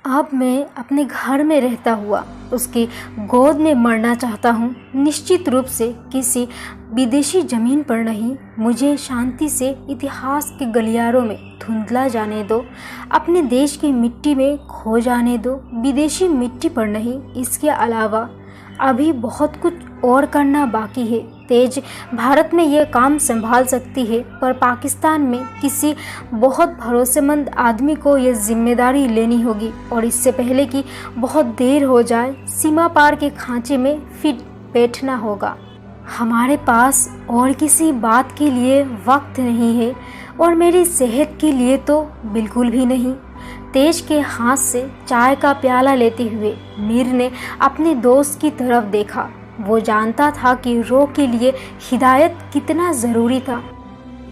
अब मैं अपने घर में रहता हुआ उसकी गोद में मरना चाहता हूँ, निश्चित रूप से किसी विदेशी जमीन पर नहीं। मुझे शांति से इतिहास के गलियारों में धुंधला जाने दो, अपने देश की मिट्टी में खो जाने दो, विदेशी मिट्टी पर नहीं। इसके अलावा अभी बहुत कुछ और करना बाकी है। तेज भारत में यह काम संभाल सकती है, पर पाकिस्तान में किसी बहुत भरोसेमंद आदमी को यह जिम्मेदारी लेनी होगी, और इससे पहले कि बहुत देर हो जाए सीमा पार के खांचे में फिट बैठना होगा। हमारे पास और किसी बात के लिए वक्त नहीं है, और मेरी सेहत के लिए तो बिल्कुल भी नहीं। तेज के हाथ से चाय का प्याला लेते हुए मीर ने अपने दोस्त की तरफ देखा। वो जानता था कि रो के लिए हिदायत कितना ज़रूरी था।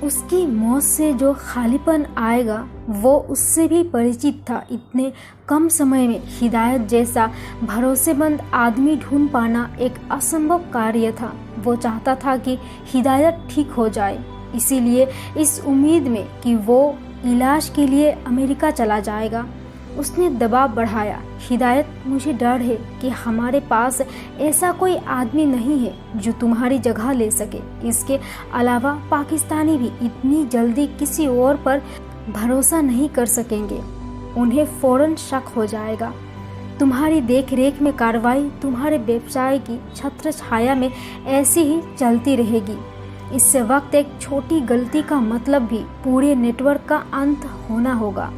उसकी मौत से जो खालीपन आएगा वो उससे भी परिचित था। इतने कम समय में हिदायत जैसा भरोसेमंद आदमी ढूंढ पाना एक असंभव कार्य था। वो चाहता था कि हिदायत ठीक हो जाए, इसीलिए इस उम्मीद में कि वो इलाज के लिए अमेरिका चला जाएगा उसने दबाव बढ़ाया। हिदायत, मुझे डर है कि हमारे पास ऐसा कोई आदमी नहीं है जो तुम्हारी जगह ले सके। इसके अलावा पाकिस्तानी भी इतनी जल्दी किसी और पर भरोसा नहीं कर सकेंगे, उन्हें फौरन शक हो जाएगा। तुम्हारी देख रेख में कार्रवाई तुम्हारे व्यवसाय की छत्र छाया में ऐसी ही चलती रहेगी। इससे वक्त एक छोटी गलती का मतलब भी पूरे नेटवर्क का अंत होना होगा,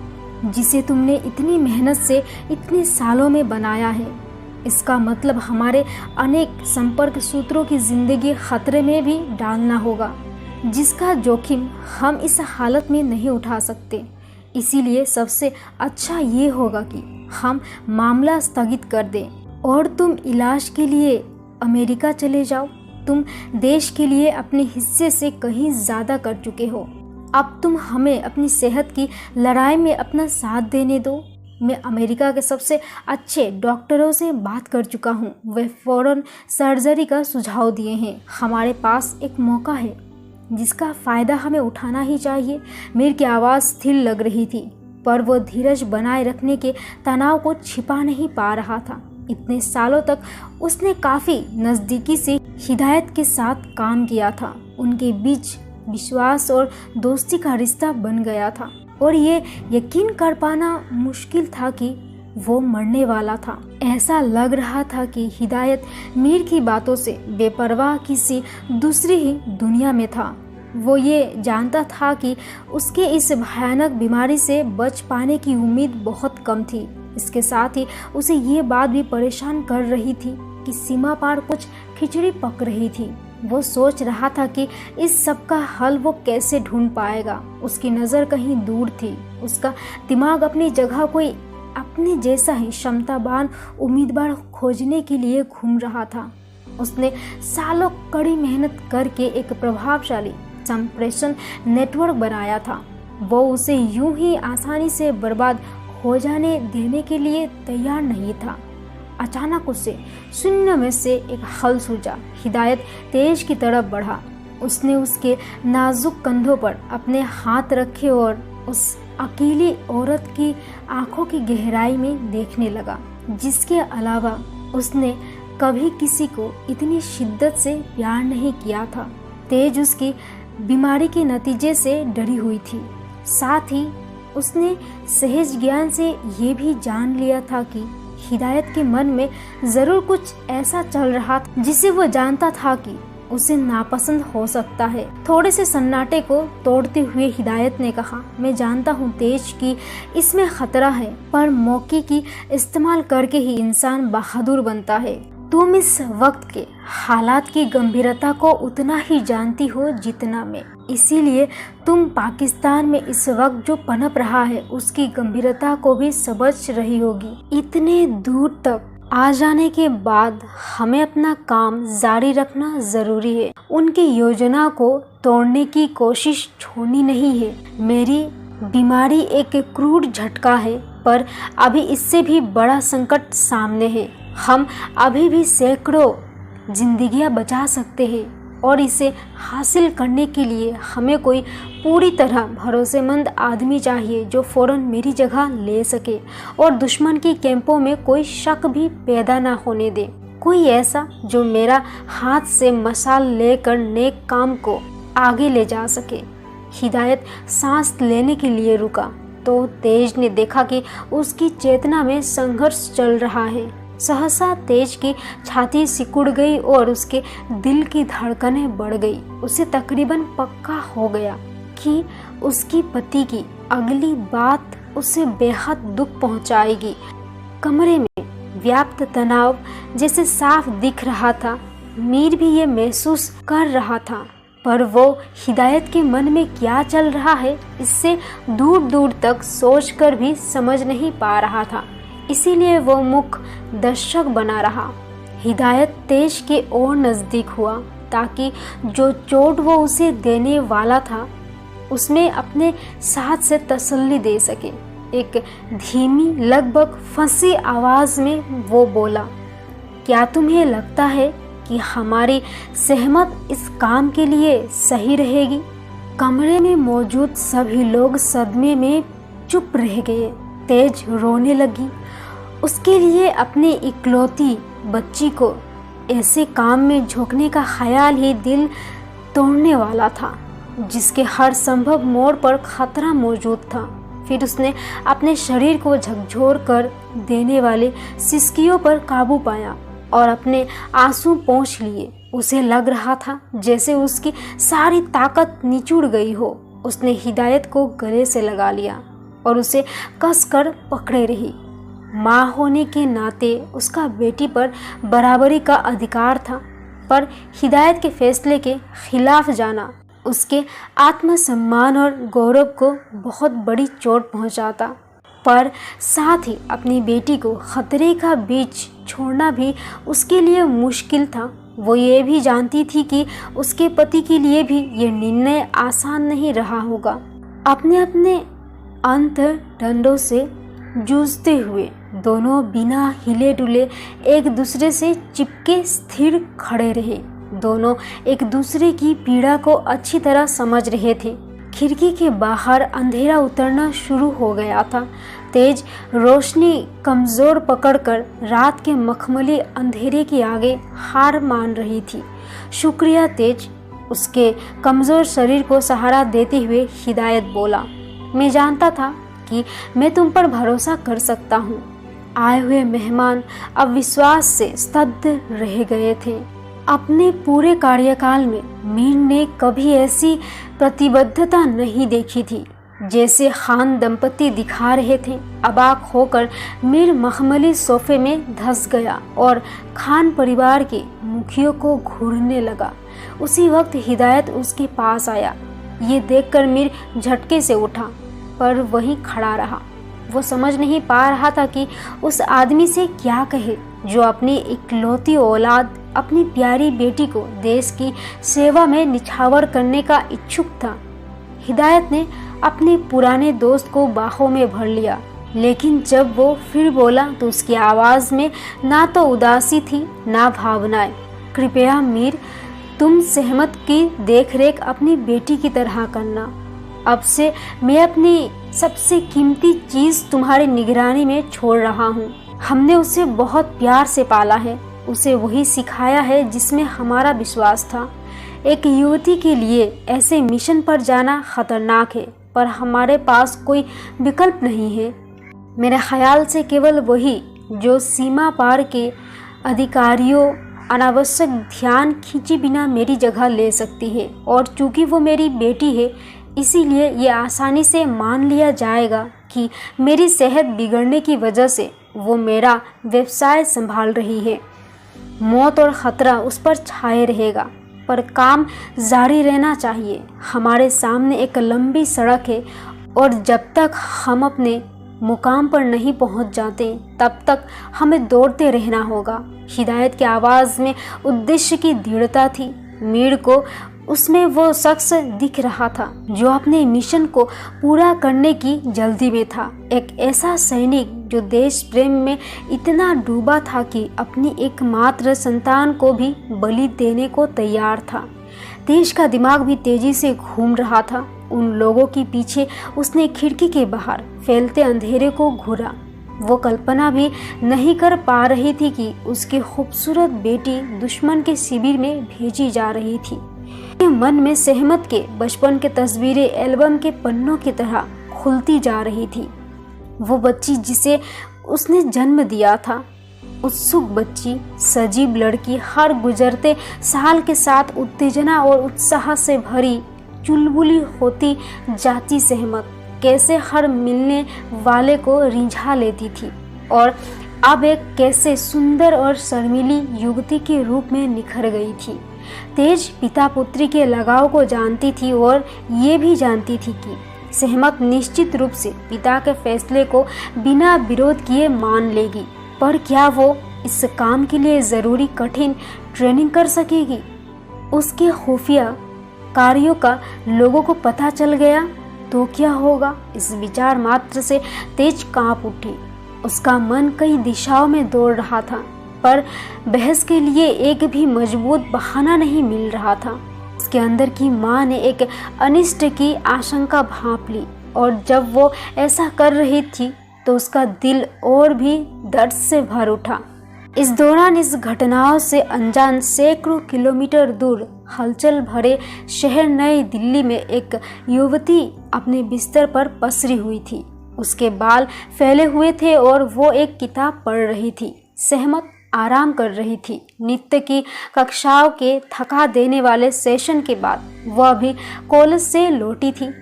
जिसे तुमने इतनी मेहनत से इतने सालों में बनाया है। इसका मतलब हमारे अनेक संपर्क सूत्रों की जिंदगी खतरे में भी डालना होगा, जिसका जोखिम हम इस हालत में नहीं उठा सकते। इसीलिए सबसे अच्छा ये होगा कि हम मामला स्थगित कर दें और तुम इलाज के लिए अमेरिका चले जाओ। तुम देश के लिए अपने हिस्से से कहीं ज़्यादा कर चुके हो। अब तुम हमें अपनी सेहत की लड़ाई में अपना साथ देने दो। मैं अमेरिका के सबसे अच्छे डॉक्टरों से बात कर चुका हूँ, वे फौरन सर्जरी का सुझाव दिए हैं। हमारे पास एक मौका है जिसका फ़ायदा हमें उठाना ही चाहिए। मीर की आवाज़ स्थिर लग रही थी, पर वो धीरज बनाए रखने के तनाव को छिपा नहीं पा रहा था। इतने सालों तक उसने काफ़ी नज़दीकी से हिदायत के साथ काम किया था। उनके बीच विश्वास और दोस्ती का रिश्ता बन गया था, और ये यकीन कर पाना मुश्किल था कि वो मरने वाला था। ऐसा लग रहा था कि हिदायत मीर की बातों से बेपरवाह किसी दूसरी ही दुनिया में था। वो ये जानता था कि उसके इस भयानक बीमारी से बच पाने की उम्मीद बहुत कम थी। इसके साथ ही उसे ये बात भी परेशान कर रही थी कि सीमा पार कुछ खिचड़ी पक रही थी। वो सोच रहा था कि इस सब का हल वो कैसे ढूंढ पाएगा। उसकी नज़र कहीं दूर थी। उसका दिमाग अपनी जगह कोई अपने जैसा ही क्षमतावान उम्मीदवार खोजने के लिए घूम रहा था। उसने सालों कड़ी मेहनत करके एक प्रभावशाली संप्रेषण नेटवर्क बनाया था। वो उसे यूं ही आसानी से बर्बाद हो जाने देने के लिए तैयार नहीं था। अचानक उसे शून्य में से एक हल सूझा। हिदायत तेज की तरफ बढ़ा। उसने उसके नाजुक कंधों पर अपने हाथ रखे और उस अकेली औरत की आंखों की गहराई में देखने लगा, जिसके अलावा उसने कभी किसी को इतनी शिद्दत से प्यार नहीं किया था। तेज उसकी बीमारी के नतीजे से डरी हुई थी। साथ ही उसने सहज ज्ञान से ये भी जान लिया था कि हिदायत के मन में जरूर कुछ ऐसा चल रहा था जिसे वो जानता था कि उसे नापसंद हो सकता है। थोड़े से सन्नाटे को तोड़ते हुए हिदायत ने कहा, मैं जानता हूँ तेज की इसमें खतरा है, पर मौके की इस्तेमाल करके ही इंसान बहादुर बनता है। तुम इस वक्त के हालात की गंभीरता को उतना ही जानती हो जितना मैं, इसीलिए तुम पाकिस्तान में इस वक्त जो पनप रहा है उसकी गंभीरता को भी समझ रही होगी। इतने दूर तक आ जाने के बाद हमें अपना काम जारी रखना जरूरी है। उनकी योजना को तोड़ने की कोशिश छोड़नी नहीं है। मेरी बीमारी एक क्रूर झटका है, पर अभी इससे भी बड़ा संकट सामने है। हम अभी भी सैकड़ों जिंदगियां बचा सकते हैं। और इसे हासिल करने के लिए हमें कोई पूरी तरह भरोसेमंद आदमी चाहिए जो फ़ौरन मेरी जगह ले सके और दुश्मन की कैंपों में कोई शक भी पैदा ना होने दे। कोई ऐसा जो मेरा हाथ से मशाल लेकर नेक काम को आगे ले जा सके। हिदायत सांस लेने के लिए रुका तो तेज ने देखा कि उसकी चेतना में संघर्ष चल रहा है। सहसा तेज की छाती सिकुड़ गई और उसके दिल की धड़कनें बढ़ गई। उसे तकरीबन पक्का हो गया कि उसकी पति की अगली बात उसे बेहद दुख पहुंचाएगी। कमरे में व्याप्त तनाव जैसे साफ दिख रहा था। मीर भी ये महसूस कर रहा था, पर वो हिदायत के मन में क्या चल रहा है इससे दूर दूर तक सोचकर भी समझ नहीं पा रहा था। इसीलिए वो मुख दर्शक बना रहा। हिदायत तेज के और नज़दीक हुआ ताकि जो चोट वो उसे देने वाला था उसमें अपने साथ से तसल्ली दे सके। एक धीमी लगभग फंसी आवाज़ में वो बोला, क्या तुम्हें लगता है कि हमारी सहमत इस काम के लिए सही रहेगी? कमरे में मौजूद सभी लोग सदमे में चुप रह गए। तेज रोने लगी। उसके लिए अपनी इकलौती बच्ची को ऐसे काम में झोंकने का ख्याल ही दिल तोड़ने वाला था, जिसके हर संभव मोड़ पर खतरा मौजूद था। फिर उसने अपने शरीर को झकझोर कर देने वाले सिसकियों पर काबू पाया और अपने आंसू पोंछ लिए। उसे लग रहा था जैसे उसकी सारी ताकत निचुड़ गई हो। उसने हिदायत को गले से लगा लिया और उसे कसकर पकड़े रही। माँ होने के नाते उसका बेटी पर बराबरी का अधिकार था, पर हिदायत के फैसले के खिलाफ जाना उसके आत्मसम्मान और गौरव को बहुत बड़ी चोट पहुंचाता। पर साथ ही अपनी बेटी को खतरे का बीच छोड़ना भी उसके लिए मुश्किल था। वो ये भी जानती थी कि उसके पति के लिए भी ये निर्णय आसान नहीं रहा होगा। अपने अपने अंतर्द्वंद्वों से जूझते हुए दोनों बिना हिले डुले एक दूसरे से चिपके स्थिर खड़े रहे। दोनों एक दूसरे की पीड़ा को अच्छी तरह समझ रहे थे। खिड़की के बाहर अंधेरा उतरना शुरू हो गया था। तेज रोशनी कमज़ोर पकड़कर रात के मखमली अंधेरे के आगे हार मान रही थी। शुक्रिया तेज, उसके कमज़ोर शरीर को सहारा देते हुए हिदायत बोला। मैं जानता था कि मैं तुम पर भरोसा कर सकता हूँ। आए हुए मेहमान अब विश्वास से स्तब्ध रह गए थे। अपने पूरे कार्यकाल में मीर ने कभी ऐसी प्रतिबद्धता नहीं देखी थी जैसे खान दंपति दिखा रहे थे। अबाक होकर मीर मखमली सोफे में धंस गया और खान परिवार के मुखियों को घूरने लगा। उसी वक्त हिदायत उसके पास आया। ये देखकर मीर झटके से उठा, पर वहीं खड़ा रहा। वो समझ नहीं पा रहा था कि उस आदमी से क्या कहे जो अपनी इकलौती औलाद, अपनी प्यारी बेटी को देश की सेवा में निछावर करने का इच्छुक था। हिदायत ने अपने पुराने दोस्त को बाहों में भर लिया, लेकिन जब वो फिर बोला तो उसकी आवाज़ में ना तो उदासी थी ना भावनाएं। कृपया मीर, तुम सहमत की देखरेख अपनी बेटी की तरह करना। अब से मैं अपनी सबसे कीमती चीज़ तुम्हारी निगरानी में छोड़ रहा हूँ। हमने उसे बहुत प्यार से पाला है, उसे वही सिखाया है जिसमें हमारा विश्वास था। एक युवती के लिए ऐसे मिशन पर जाना खतरनाक है, पर हमारे पास कोई विकल्प नहीं है। मेरे ख्याल से केवल वही जो सीमा पार के अधिकारियों अनावश्यक ध्यान खींचे बिना मेरी जगह ले सकती है, और चूंकि वो मेरी बेटी है इसीलिए ये आसानी से मान लिया जाएगा कि मेरी सेहत बिगड़ने की वजह से वो मेरा व्यवसाय संभाल रही है। मौत और ख़तरा उस पर छाए रहेगा, पर काम जारी रहना चाहिए। हमारे सामने एक लंबी सड़क है और जब तक हम अपने मुकाम पर नहीं पहुंच जाते तब तक हमें दौड़ते रहना होगा। हिदायत की आवाज़ में उद्देश्य की दृढ़ता थी। मीर को उसमें वो शख्स दिख रहा था जो अपने मिशन को पूरा करने की जल्दी में था। एक ऐसा सैनिक जो देश प्रेम में इतना डूबा था कि अपनी एकमात्र संतान को भी बलि देने को तैयार था। तेज का दिमाग भी तेजी से घूम रहा था। उन लोगों के पीछे उसने खिड़की के बाहर फैलते अंधेरे को घूरा। वो कल्पना भी नहीं कर पा रही थी कि उसकी खूबसूरत बेटी दुश्मन के शिविर में भेजी जा रही थी। मन में सहमत के बचपन के तस्वीरें एल्बम के पन्नों की तरह खुलती जा रही थी। वो बच्ची जिसे उसने जन्म दिया था, उत्सुक बच्ची, सजीव लड़की, हर गुजरते साल के साथ उत्तेजना और उत्साह से भरी चुलबुली होती जाती सहमत कैसे हर मिलने वाले को रिझा लेती थी और अब एक कैसे सुंदर और शर्मीली युवती के रूप में निखर गई थी। तेज पिता पुत्री के लगाव को जानती थी और ये भी जानती थी कि सहमत निश्चित रूप से पिता के फैसले को बिना विरोध किए मान लेगी। पर क्या वो इस काम के लिए ज़रूरी कठिन ट्रेनिंग कर सकेगी? उसके खुफिया कार्यों का लोगों को पता चल गया तो क्या होगा? इस विचार मात्र से तेज कांप उठी। उसका मन कई दिशाओं में दौड़ रहा था, पर बहस के लिए एक भी मजबूत बहाना नहीं मिल रहा था। उसके अंदर की माँ ने एक अनिष्ट की आशंका भांप ली और जब वो ऐसा कर रही थी तो उसका दिल और भी दर्द से भर उठा। इस दौरान इस घटनाओं से अनजान सैकड़ों किलोमीटर दूर हलचल भरे शहर नई दिल्ली में एक युवती अपने बिस्तर पर पसरी हुई थी। उसके बाल फैले हुए थे और वो एक किताब पढ़ रही थी। सहमत आराम कर रही थी। नित्य की कक्षाओं के थका देने वाले सेशन के बाद वह अभी कॉलेज से लौटी थी।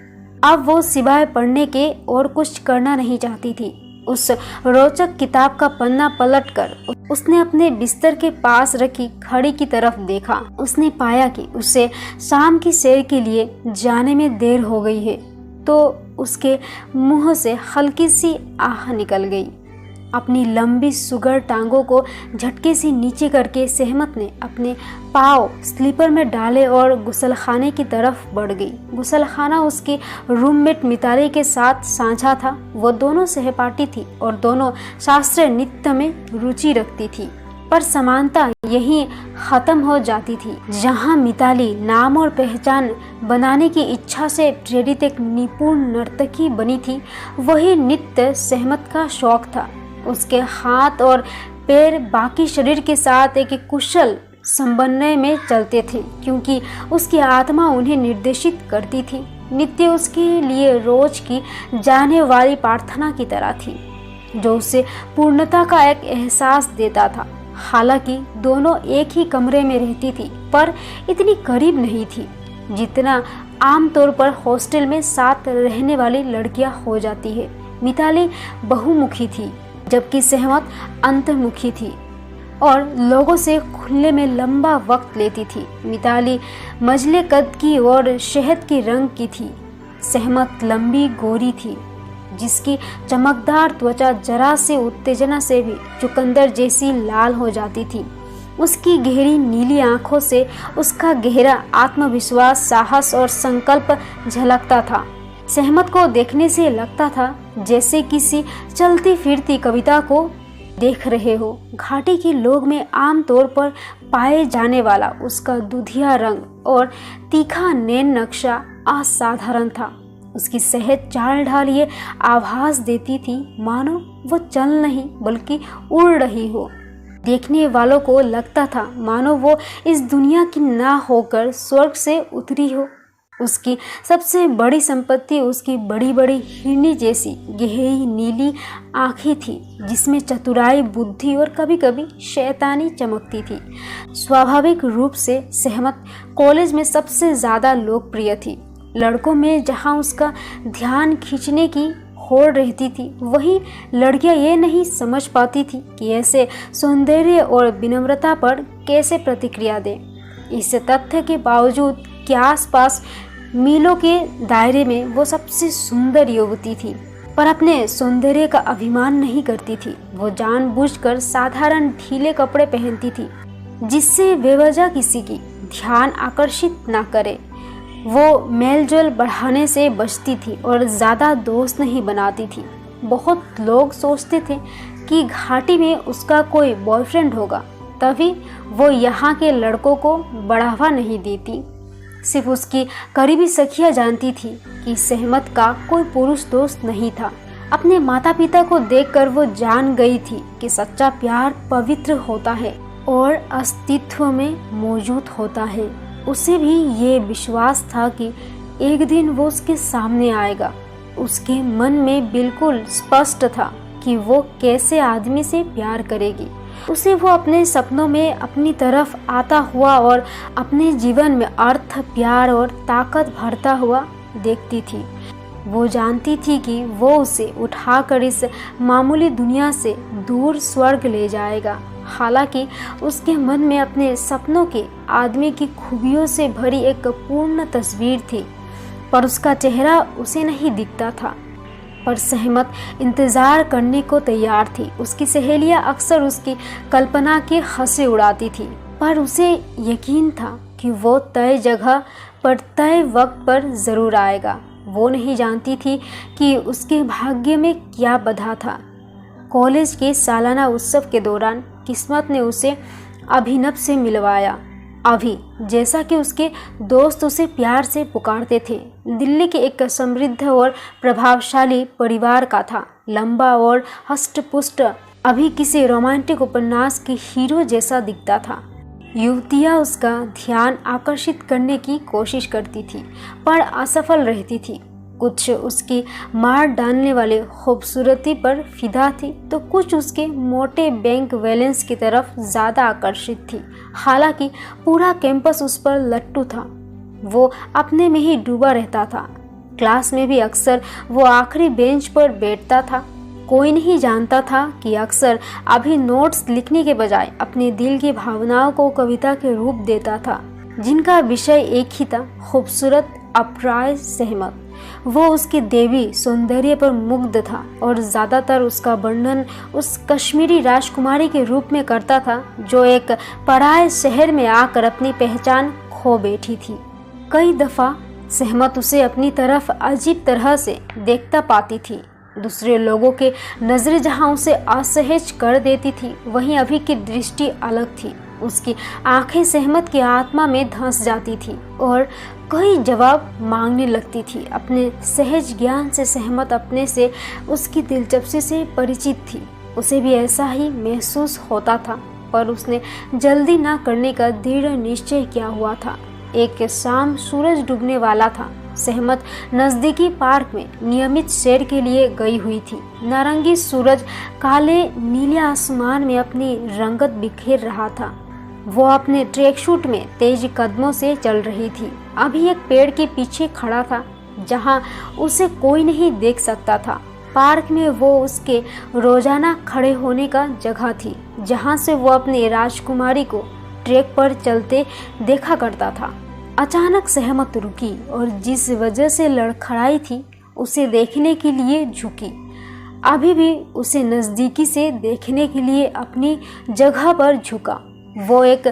अब वो सिवाय पढ़ने के और कुछ करना नहीं चाहती थी। उस रोचक किताब का पन्ना पलटकर उसने अपने बिस्तर के पास रखी घड़ी की तरफ देखा। उसने पाया कि उसे शाम की सैर के लिए जाने में देर हो गई है, तो उसके मुंह से हल्की सी आह निकल गई। अपनी लंबी सुगर टांगों को झटके से नीचे करके सहमत ने अपने पाँव स्लीपर में डाले और गुसलखाने की तरफ बढ़ गई। गुसलखाना उसकी रूममेट मिताली के साथ साझा था। वो दोनों सहपाठी थी और दोनों शास्त्रीय नृत्य में रुचि रखती थी, पर समानता यहीं खत्म हो जाती थी। जहाँ मिताली नाम और पहचान बनाने की इच्छा से प्रेरित एक निपुण नर्तकी बनी थी, वही नृत्य सहमत का शौक था। उसके हाथ और पैर बाकी शरीर के साथ एक कुशल समन्वय में चलते थे, क्योंकि उसकी आत्मा उन्हें निर्देशित करती थी। नृत्य उसके लिए रोज की जाने वाली प्रार्थना की तरह थी, जो उसे पूर्णता का एक एहसास देता था। हालांकि दोनों एक ही कमरे में रहती थी, पर इतनी करीब नहीं थी जितना आमतौर पर हॉस्टल में साथ रहने वाली लड़कियां हो जाती है। मिताली बहुमुखी थी, जबकि सहमत अंतर्मुखी थी और लोगों से खुलने में लंबा वक्त लेती थी। मिताली मझले कद की और शहद के रंग की थी। सहमत लंबी गोरी थी, जिसकी चमकदार त्वचा जरा से उत्तेजना से भी चुकंदर जैसी लाल हो जाती थी। उसकी गहरी नीली आंखों से उसका गहरा आत्मविश्वास, साहस और संकल्प झलकता था। सहमत को देखने से लगता था जैसे किसी चलती फिरती कविता को देख रहे हो। घाटी के लोग में आमतौर पर पाए जाने वाला उसका दुधिया रंग और तीखा नैन नक्शा असाधारण था। उसकी सहज चाल ढाल ये आभास देती थी मानो वो चल नहीं बल्कि उड़ रही हो। देखने वालों को लगता था मानो वो इस दुनिया की ना होकर स्वर्ग से उतरी हो। उसकी सबसे बड़ी संपत्ति उसकी बड़ी बड़ी हिरनी जैसी गहरी नीली आँखें थी, जिसमें चतुराई, बुद्धि और कभी कभी शैतानी चमकती थी। स्वाभाविक रूप से सहमत कॉलेज में सबसे ज़्यादा लोकप्रिय थी। लड़कों में जहाँ उसका ध्यान खींचने की होड़ रहती थी, वहीं लड़कियां ये नहीं समझ पाती थी कि ऐसे सौंदर्य और विनम्रता पर कैसे प्रतिक्रिया दें। इस तथ्य के बावजूद कि आसपास मीलों के दायरे में वो सबसे सुंदर युवती थी, पर अपने सौंदर्य का अभिमान नहीं करती थी। वो जानबूझकर साधारण ढीले कपड़े पहनती थी, जिससे बेवजह किसी की ध्यान आकर्षित ना करे। वो मेलजोल बढ़ाने से बचती थी और ज़्यादा दोस्त नहीं बनाती थी। बहुत लोग सोचते थे कि घाटी में उसका कोई बॉयफ्रेंड होगा, तभी वो यहाँ के लड़कों को बढ़ावा नहीं देती। सिर्फ उसकी करीबी सखियां जानती थी कि सहमत का कोई पुरुष दोस्त नहीं था। अपने माता पिता को देखकर वो जान गई थी कि सच्चा प्यार पवित्र होता है और अस्तित्व में मौजूद होता है। उसे भी ये विश्वास था कि एक दिन वो उसके सामने आएगा। उसके मन में बिल्कुल स्पष्ट था कि वो कैसे आदमी से प्यार करेगी। उसे वो अपने सपनों में अपनी तरफ आता हुआ और अपने जीवन में अर्थ, प्यार और ताकत भरता हुआ देखती थी। वो जानती थी कि वो उसे उठाकर इस मामूली दुनिया से दूर स्वर्ग ले जाएगा। हालांकि उसके मन में अपने सपनों के आदमी की खूबियों से भरी एक पूर्ण तस्वीर थी, पर उसका चेहरा उसे नहीं दिखता था। पर सहमत इंतजार करने को तैयार थी। उसकी सहेलियां अक्सर उसकी कल्पना की हंसी उड़ाती थी, पर उसे यकीन था कि वो तय जगह पर तय वक्त पर जरूर आएगा। वो नहीं जानती थी कि उसके भाग्य में क्या बधा था। कॉलेज के सालाना उत्सव के दौरान किस्मत ने उसे अभिनव से मिलवाया। अभी, जैसा कि उसके दोस्त उसे प्यार से पुकारते थे, दिल्ली के एक समृद्ध और प्रभावशाली परिवार का था। लंबा और हष्ट-पुष्ट, अभी किसी रोमांटिक उपन्यास के हीरो जैसा दिखता था। युवतियां उसका ध्यान आकर्षित करने की कोशिश करती थी, पर असफल रहती थी। कुछ उसकी मार डालने वाले खूबसूरती पर फिदा थी, तो कुछ उसके मोटे बैंक बैलेंस की तरफ ज़्यादा आकर्षित थी। हालांकि पूरा कैंपस उस पर लट्टू था। वो अपने में ही डूबा रहता था। क्लास में भी अक्सर वो आखिरी बेंच पर बैठता था। कोई नहीं जानता था कि अक्सर अभी नोट्स लिखने के बजाय अपने दिल की भावनाओं को कविता के रूप देता था, जिनका विषय एक ही था, खूबसूरत अप्राय सहमत। वो उसकी देवी सौंदर्य पर मुग्ध था और ज़्यादातर उसका वर्णन उस कश्मीरी राजकुमारी के रूप में करता था जो एक पराये शहर में आकर अपनी पहचान खो बैठी थी। कई दफ़ा सहमत उसे अपनी तरफ अजीब तरह से देखता पाती थी। दूसरे लोगों के नज़रें जहां उसे असहज कर देती थी, वहीं अभी की दृष्टि अलग थी। उसकी आंखें सहमत की आत्मा में धंस जाती थी और कई जवाब मांगने लगती थी। अपने सहज ज्ञान से सहमत अपने से, उसकी दिलचस्पी से परिचित थी। उसे भी ऐसा ही महसूस होता था, पर उसने जल्दी ना करने का दृढ़ निश्चय किया हुआ था। एक शाम सूरज डूबने वाला था। सहमत नज़दीकी पार्क में नियमित सैर के लिए गई हुई थी। नारंगी सूरज काले नीले आसमान में अपनी रंगत बिखेर रहा था। वो अपने ट्रैक सूट में तेज कदमों से चल रही थी। अभी एक पेड़ के पीछे खड़ा था जहां उसे कोई नहीं देख सकता था। पार्क में वो उसके रोजाना खड़े होने का जगह थी, जहां से वो अपनी राजकुमारी को ट्रैक पर चलते देखा करता था। अचानक सहमत रुकी और जिस वजह से लड़खड़ाई थी, उसे देखने के लिए झुकी। अभी भी उसे नज़दीकी से देखने के लिए अपनी जगह पर झुका। वो एक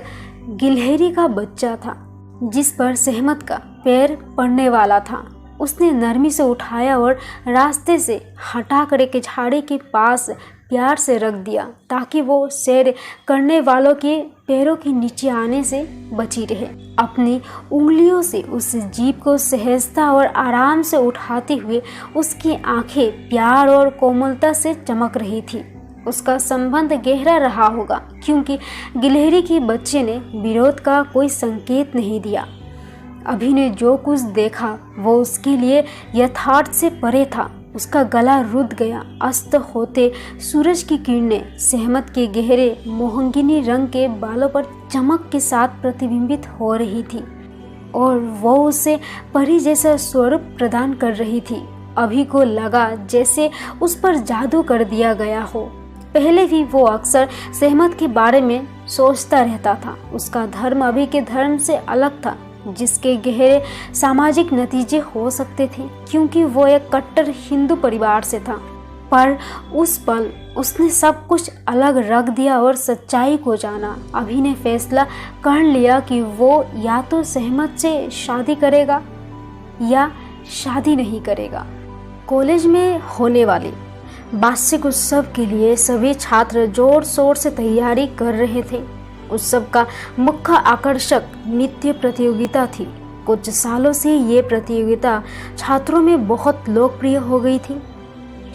गिलहरी का बच्चा था जिस पर सहमत का पैर पड़ने वाला था। उसने नरमी से उठाया और रास्ते से हटाकर एक झाड़ी के पास प्यार से रख दिया ताकि वो सैर करने वालों के पैरों के नीचे आने से बची रहे। अपनी उंगलियों से उस जीभ को सहजता और आराम से उठाते हुए उसकी आंखें प्यार और कोमलता से चमक रही थी। उसका संबंध गहरा रहा होगा क्योंकि गिलहरी के बच्चे ने विरोध का कोई संकेत नहीं दिया। अभी ने जो कुछ देखा वो उसके लिए यथार्थ से परे था। उसका गला रुध गया। अस्त होते सूरज की किरणें सहमत के गहरे मोहंगिनी रंग के बालों पर चमक के साथ प्रतिबिंबित हो रही थी और वो उसे परी जैसा स्वरूप प्रदान कर रही थी। अभी को लगा जैसे उस पर जादू कर दिया गया हो। पहले भी वो अक्सर सहमत के बारे में सोचता रहता था। उसका धर्म अभी के धर्म से अलग था, जिसके गहरे सामाजिक नतीजे हो सकते थे क्योंकि वो एक कट्टर हिंदू परिवार से था। पर उस पल उसने सब कुछ अलग रख दिया और सच्चाई को जाना। अभी ने फैसला कर लिया कि वो या तो सहमत से शादी करेगा या शादी नहीं करेगा। कॉलेज में होने वाले वार्षिक उत्सव के लिए सभी छात्र जोर शोर से तैयारी कर रहे थे। उत्सव का मुख्य आकर्षक नृत्य प्रतियोगिता थी। कुछ सालों से ये प्रतियोगिता छात्रों में बहुत लोकप्रिय हो गई थी।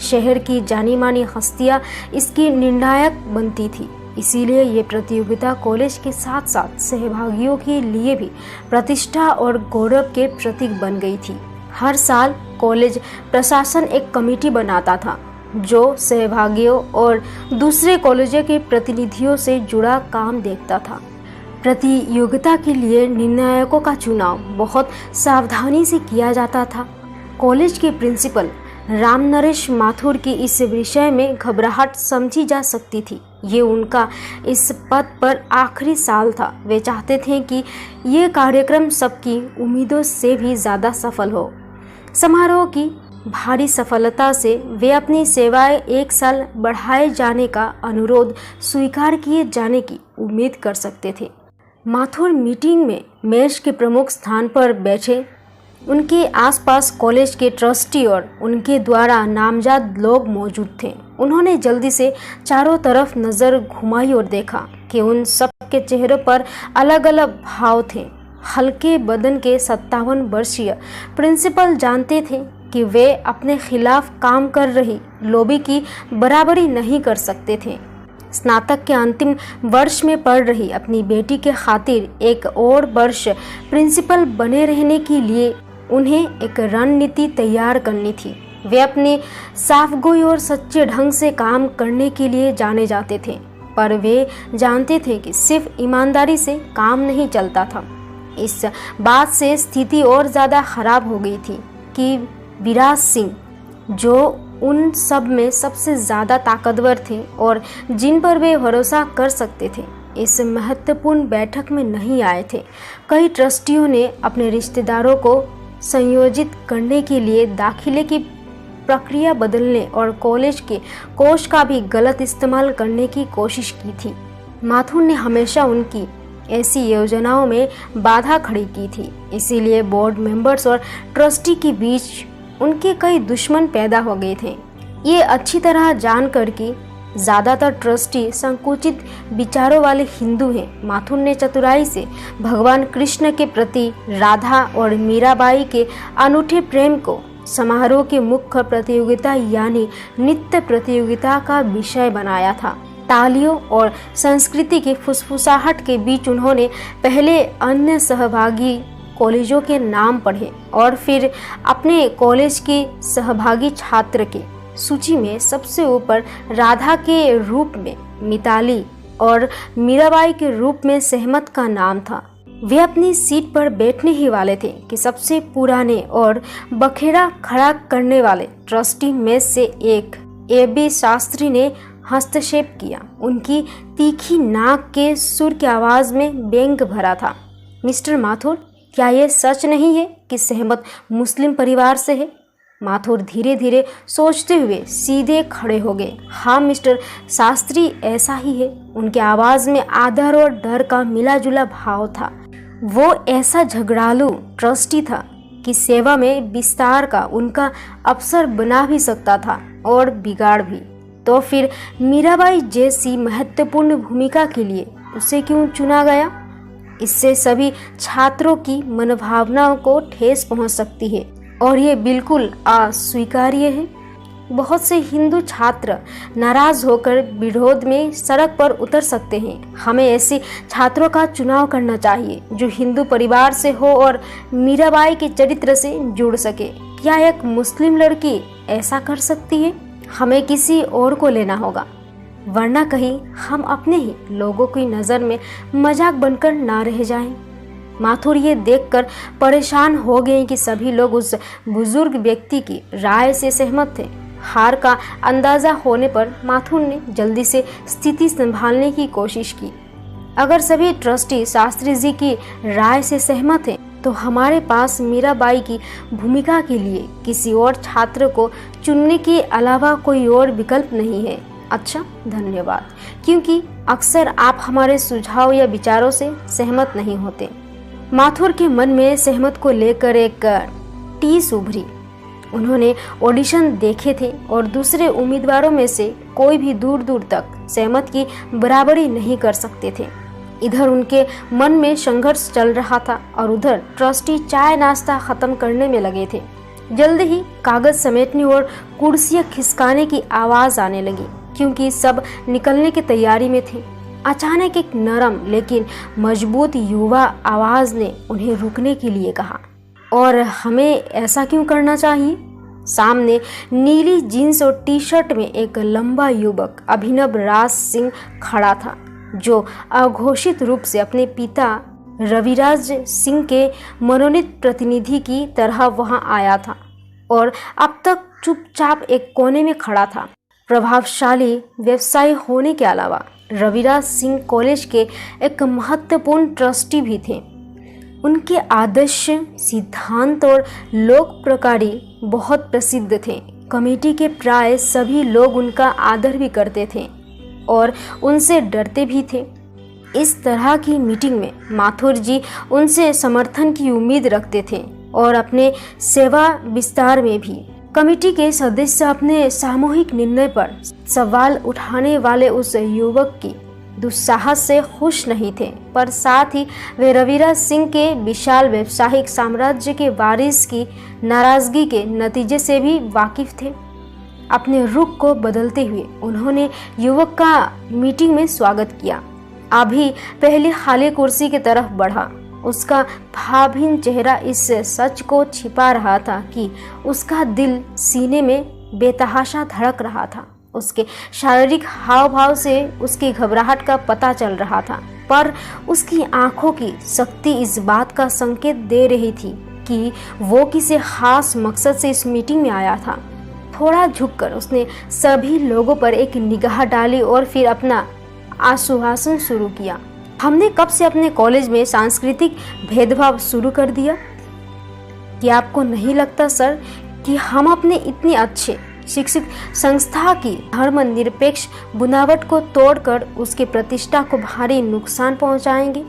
शहर की जानी मानी हस्तियां इसकी निर्णायक बनती थी। इसीलिए ये प्रतियोगिता कॉलेज के साथ साथ सहभागियों के लिए भी प्रतिष्ठा और गौरव के प्रतीक बन गई थी। हर साल कॉलेज प्रशासन एक कमेटी बनाता था जो सहभागियों और दूसरे कॉलेजों के प्रतिनिधियों से जुड़ा काम देखता था। प्रतियोगिता के लिए निर्णायकों का चुनाव बहुत सावधानी से किया जाता था। कॉलेज के प्रिंसिपल रामनरेश माथुर की इस विषय में घबराहट समझी जा सकती थी। ये उनका इस पद पर आखिरी साल था। वे चाहते थे कि ये कार्यक्रम सबकी उम्मीदों से भी ज़्यादा सफल हो। समारोह की भारी सफलता से वे अपनी सेवाएं 1 साल बढ़ाए जाने का अनुरोध स्वीकार किए जाने की उम्मीद कर सकते थे। माथुर मीटिंग में मेज के प्रमुख स्थान पर बैठे। उनके आसपास कॉलेज के ट्रस्टी और उनके द्वारा नामजद लोग मौजूद थे। उन्होंने जल्दी से चारों तरफ नज़र घुमाई और देखा कि उन सब के चेहरों पर अलग अलग भाव थे। हल्के बदन के 57 वर्षीय प्रिंसिपल जानते थे कि वे अपने खिलाफ काम कर रही लॉबी की बराबरी नहीं कर सकते थे। स्नातक के अंतिम वर्ष में पढ़ रही अपनी बेटी के खातिर एक और वर्ष प्रिंसिपल बने रहने के लिए उन्हें एक रणनीति तैयार करनी थी। वे अपने साफगोई और सच्चे ढंग से काम करने के लिए जाने जाते थे, पर वे जानते थे कि सिर्फ ईमानदारी से काम नहीं चलता था। इस बात से स्थिति और ज़्यादा खराब हो गई थी कि विराज सिंह, जो उन सब में सबसे ज़्यादा ताकतवर थे और जिन पर वे भरोसा कर सकते थे, इस महत्वपूर्ण बैठक में नहीं आए थे। कई ट्रस्टियों ने अपने रिश्तेदारों को संयोजित करने के लिए दाखिले की प्रक्रिया बदलने और कॉलेज के कोष का भी गलत इस्तेमाल करने की कोशिश की थी। माथुर ने हमेशा उनकी ऐसी योजनाओं में बाधा खड़ी की थी। इसीलिए बोर्ड मेंबर्स और ट्रस्टी के बीच उनके कई दुश्मन पैदा हो गए थे। ये अच्छी तरह जानकर कि ज़्यादातर ट्रस्टी संकुचित विचारों वाले हिंदू हैं, माथुर ने चतुराई से भगवान कृष्ण के प्रति राधा और मीराबाई के अनूठे प्रेम को समारोह की मुख्य प्रतियोगिता यानी नृत्य प्रतियोगिता का विषय बनाया था। तालियों और संस्कृति की फुसफुसाहट के बीच उन्होंने पहले अन्य सहभागी कॉलेजों के नाम पढ़े और फिर अपने कॉलेज के सहभागी छात्र के सूची में सबसे ऊपर राधा के रूप में मिताली और मीराबाई के रूप में सहमत का नाम था। वे अपनी सीट पर बैठने ही वाले थे कि सबसे पुराने और बखेड़ा खड़ा करने वाले ट्रस्टी में से एक AB शास्त्री ने हस्तक्षेप किया। उनकी तीखी नाक के सुर की आवाज में व्यंग भरा था। मिस्टर माथुर, क्या यह सच नहीं है कि सहमत मुस्लिम परिवार से है? माथुर धीरे धीरे सोचते हुए सीधे खड़े हो गए। हाँ मिस्टर शास्त्री, ऐसा ही है। उनके आवाज में आदर और डर का मिला जुला भाव था। वो ऐसा झगड़ालू ट्रस्टी था कि सेवा में विस्तार का उनका अवसर बना भी सकता था और बिगाड़ भी। तो फिर मीराबाई जैसी महत्वपूर्ण भूमिका के लिए उसे क्यों चुना गया? इससे सभी छात्रों की मनोभावनाओं को ठेस पहुंच सकती है और ये बिल्कुल अस्वीकार्य है। बहुत से हिंदू छात्र नाराज होकर विरोध में सड़क पर उतर सकते हैं। हमें ऐसे छात्रों का चुनाव करना चाहिए जो हिंदू परिवार से हो और मीराबाई के चरित्र से जुड़ सके। क्या एक मुस्लिम लड़की ऐसा कर सकती है? हमें किसी और को लेना होगा, वरना कहीं हम अपने ही लोगों की नज़र में मजाक बनकर ना रह जाएं। माथुर ये देखकर परेशान हो गए कि सभी लोग उस बुजुर्ग व्यक्ति की राय से सहमत थे। हार का अंदाजा होने पर माथुर ने जल्दी से स्थिति संभालने की कोशिश की। अगर सभी ट्रस्टी शास्त्री जी की राय से सहमत हैं, तो हमारे पास मीराबाई की भूमिका के लिए किसी और छात्र को चुनने के अलावा कोई और विकल्प नहीं है। अच्छा, धन्यवाद, क्योंकि अक्सर आप हमारे सुझाव या विचारों से सहमत नहीं होते। माथुर के मन में सहमत को लेकर एक टीस उभरी। उन्होंने ऑडिशन देखे थे और दूसरे उम्मीदवारों में से कोई भी दूर दूर तक सहमत की बराबरी नहीं कर सकते थे। इधर उनके मन में संघर्ष चल रहा था और उधर ट्रस्टी चाय नाश्ता खत्म करने में लगे थे। जल्दी ही कागज समेटने और कुर्सियां खिसकाने की आवाज आने लगी, क्योंकि सब निकलने की तैयारी में थे। अचानक एक नरम लेकिन मजबूत युवा आवाज ने उन्हें रुकने के लिए कहा, और हमें ऐसा क्यों करना चाहिए? सामने नीली जीन्स और टी शर्ट में एक लंबा युवक अभिनव राज सिंह खड़ा था, जो अघोषित रूप से अपने पिता रविराज सिंह के मनोनीत प्रतिनिधि की तरह वहां आया था और अब तक चुपचाप एक कोने में खड़ा था। प्रभावशाली व्यवसायी होने के अलावा रविराज सिंह कॉलेज के एक महत्वपूर्ण ट्रस्टी भी थे। उनके आदर्श, सिद्धांत और लोक प्रकारी बहुत प्रसिद्ध थे। कमेटी के प्राय सभी लोग उनका आदर भी करते थे और उनसे डरते भी थे। इस तरह की मीटिंग में माथुर जी उनसे समर्थन की उम्मीद रखते थे और अपने सेवा विस्तार में भी। कमेटी के सदस्य अपने सामूहिक निर्णय पर सवाल उठाने वाले उस युवक की दुस्साहस से खुश नहीं थे, पर साथ ही वे रविराज सिंह के विशाल व्यावसायिक साम्राज्य के वारिस की नाराजगी के नतीजे से भी वाकिफ थे। अपने रुख को बदलते हुए उन्होंने युवक का मीटिंग में स्वागत किया। अभी पहली खाली कुर्सी की तरफ बढ़ा। उसका भावहीन चेहरा इस सच को छिपा रहा था कि उसका दिल सीने में बेतहाशा धड़क रहा था। उसके शारीरिक हाव भाव से उसकी घबराहट का पता चल रहा था, पर उसकी आंखों की शक्ति इस बात का संकेत दे रही थी कि वो किसी खास मकसद से इस मीटिंग में आया था। थोड़ा झुककर उसने सभी लोगों पर एक निगाह डाली और फिर अपना आश्वासन शुरू किया। हमने कब से अपने कॉलेज में सांस्कृतिक भेदभाव शुरू कर दिया? क्या आपको नहीं लगता सर कि हम अपने इतने अच्छे शिक्षित संस्था की धर्मनिरपेक्ष बुनावट को तोड़कर उसके प्रतिष्ठा को भारी नुकसान पहुंचाएंगे?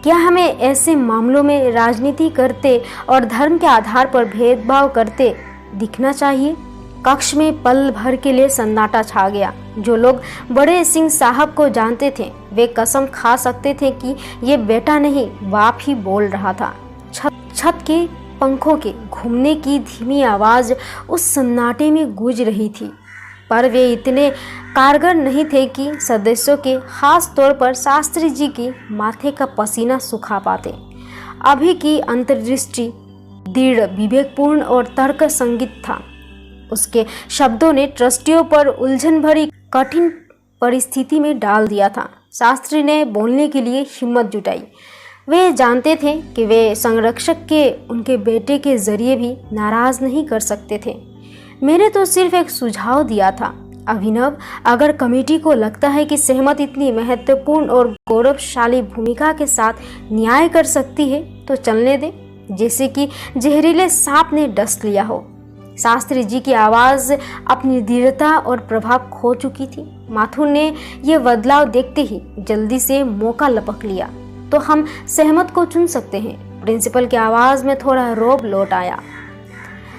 क्या हमें ऐसे मामलों में राजनीति करते और धर्म के आधार पर भेदभाव करते दिखना चाहिए? कक्ष में पल भर के लिए सन्नाटा छा गया। जो लोग बड़े सिंह साहब को जानते थे वे कसम खा सकते थे कि ये बेटा नहीं बाप ही बोल रहा था। छत के पंखों के घूमने की धीमी आवाज उस सन्नाटे में गूंज रही थी, पर वे इतने कारगर नहीं थे कि सदस्यों के, खास तौर पर शास्त्री जी की माथे का पसीना सुखा पाते। अभी की अंतर्दृष्टि दृढ़, विवेकपूर्ण और तर्क संगत था। उसके शब्दों ने ट्रस्टियों पर उलझन भरी कठिन परिस्थिति में डाल दिया था। शास्त्री ने बोलने के लिए हिम्मत जुटाई। वे जानते थे कि वे संरक्षक के उनके बेटे के जरिए भी नाराज नहीं कर सकते थे। मैंने तो सिर्फ एक सुझाव दिया था, अभिनव, अगर कमेटी को लगता है कि सहमत इतनी महत्वपूर्ण और गौरवशाली भूमिका के साथ न्याय कर सकती है तो चलने दे, जैसे कि जहरीले सांप ने डस लिया हो। शास्त्री जी की आवाज अपनी दृढ़ता और प्रभाव खो चुकी थी। माथुर ने यह बदलाव देखते ही जल्दी से मौका लपक लिया। तो हम सहमत को चुन सकते हैं। प्रिंसिपल की आवाज में थोड़ा रोब लौट आया।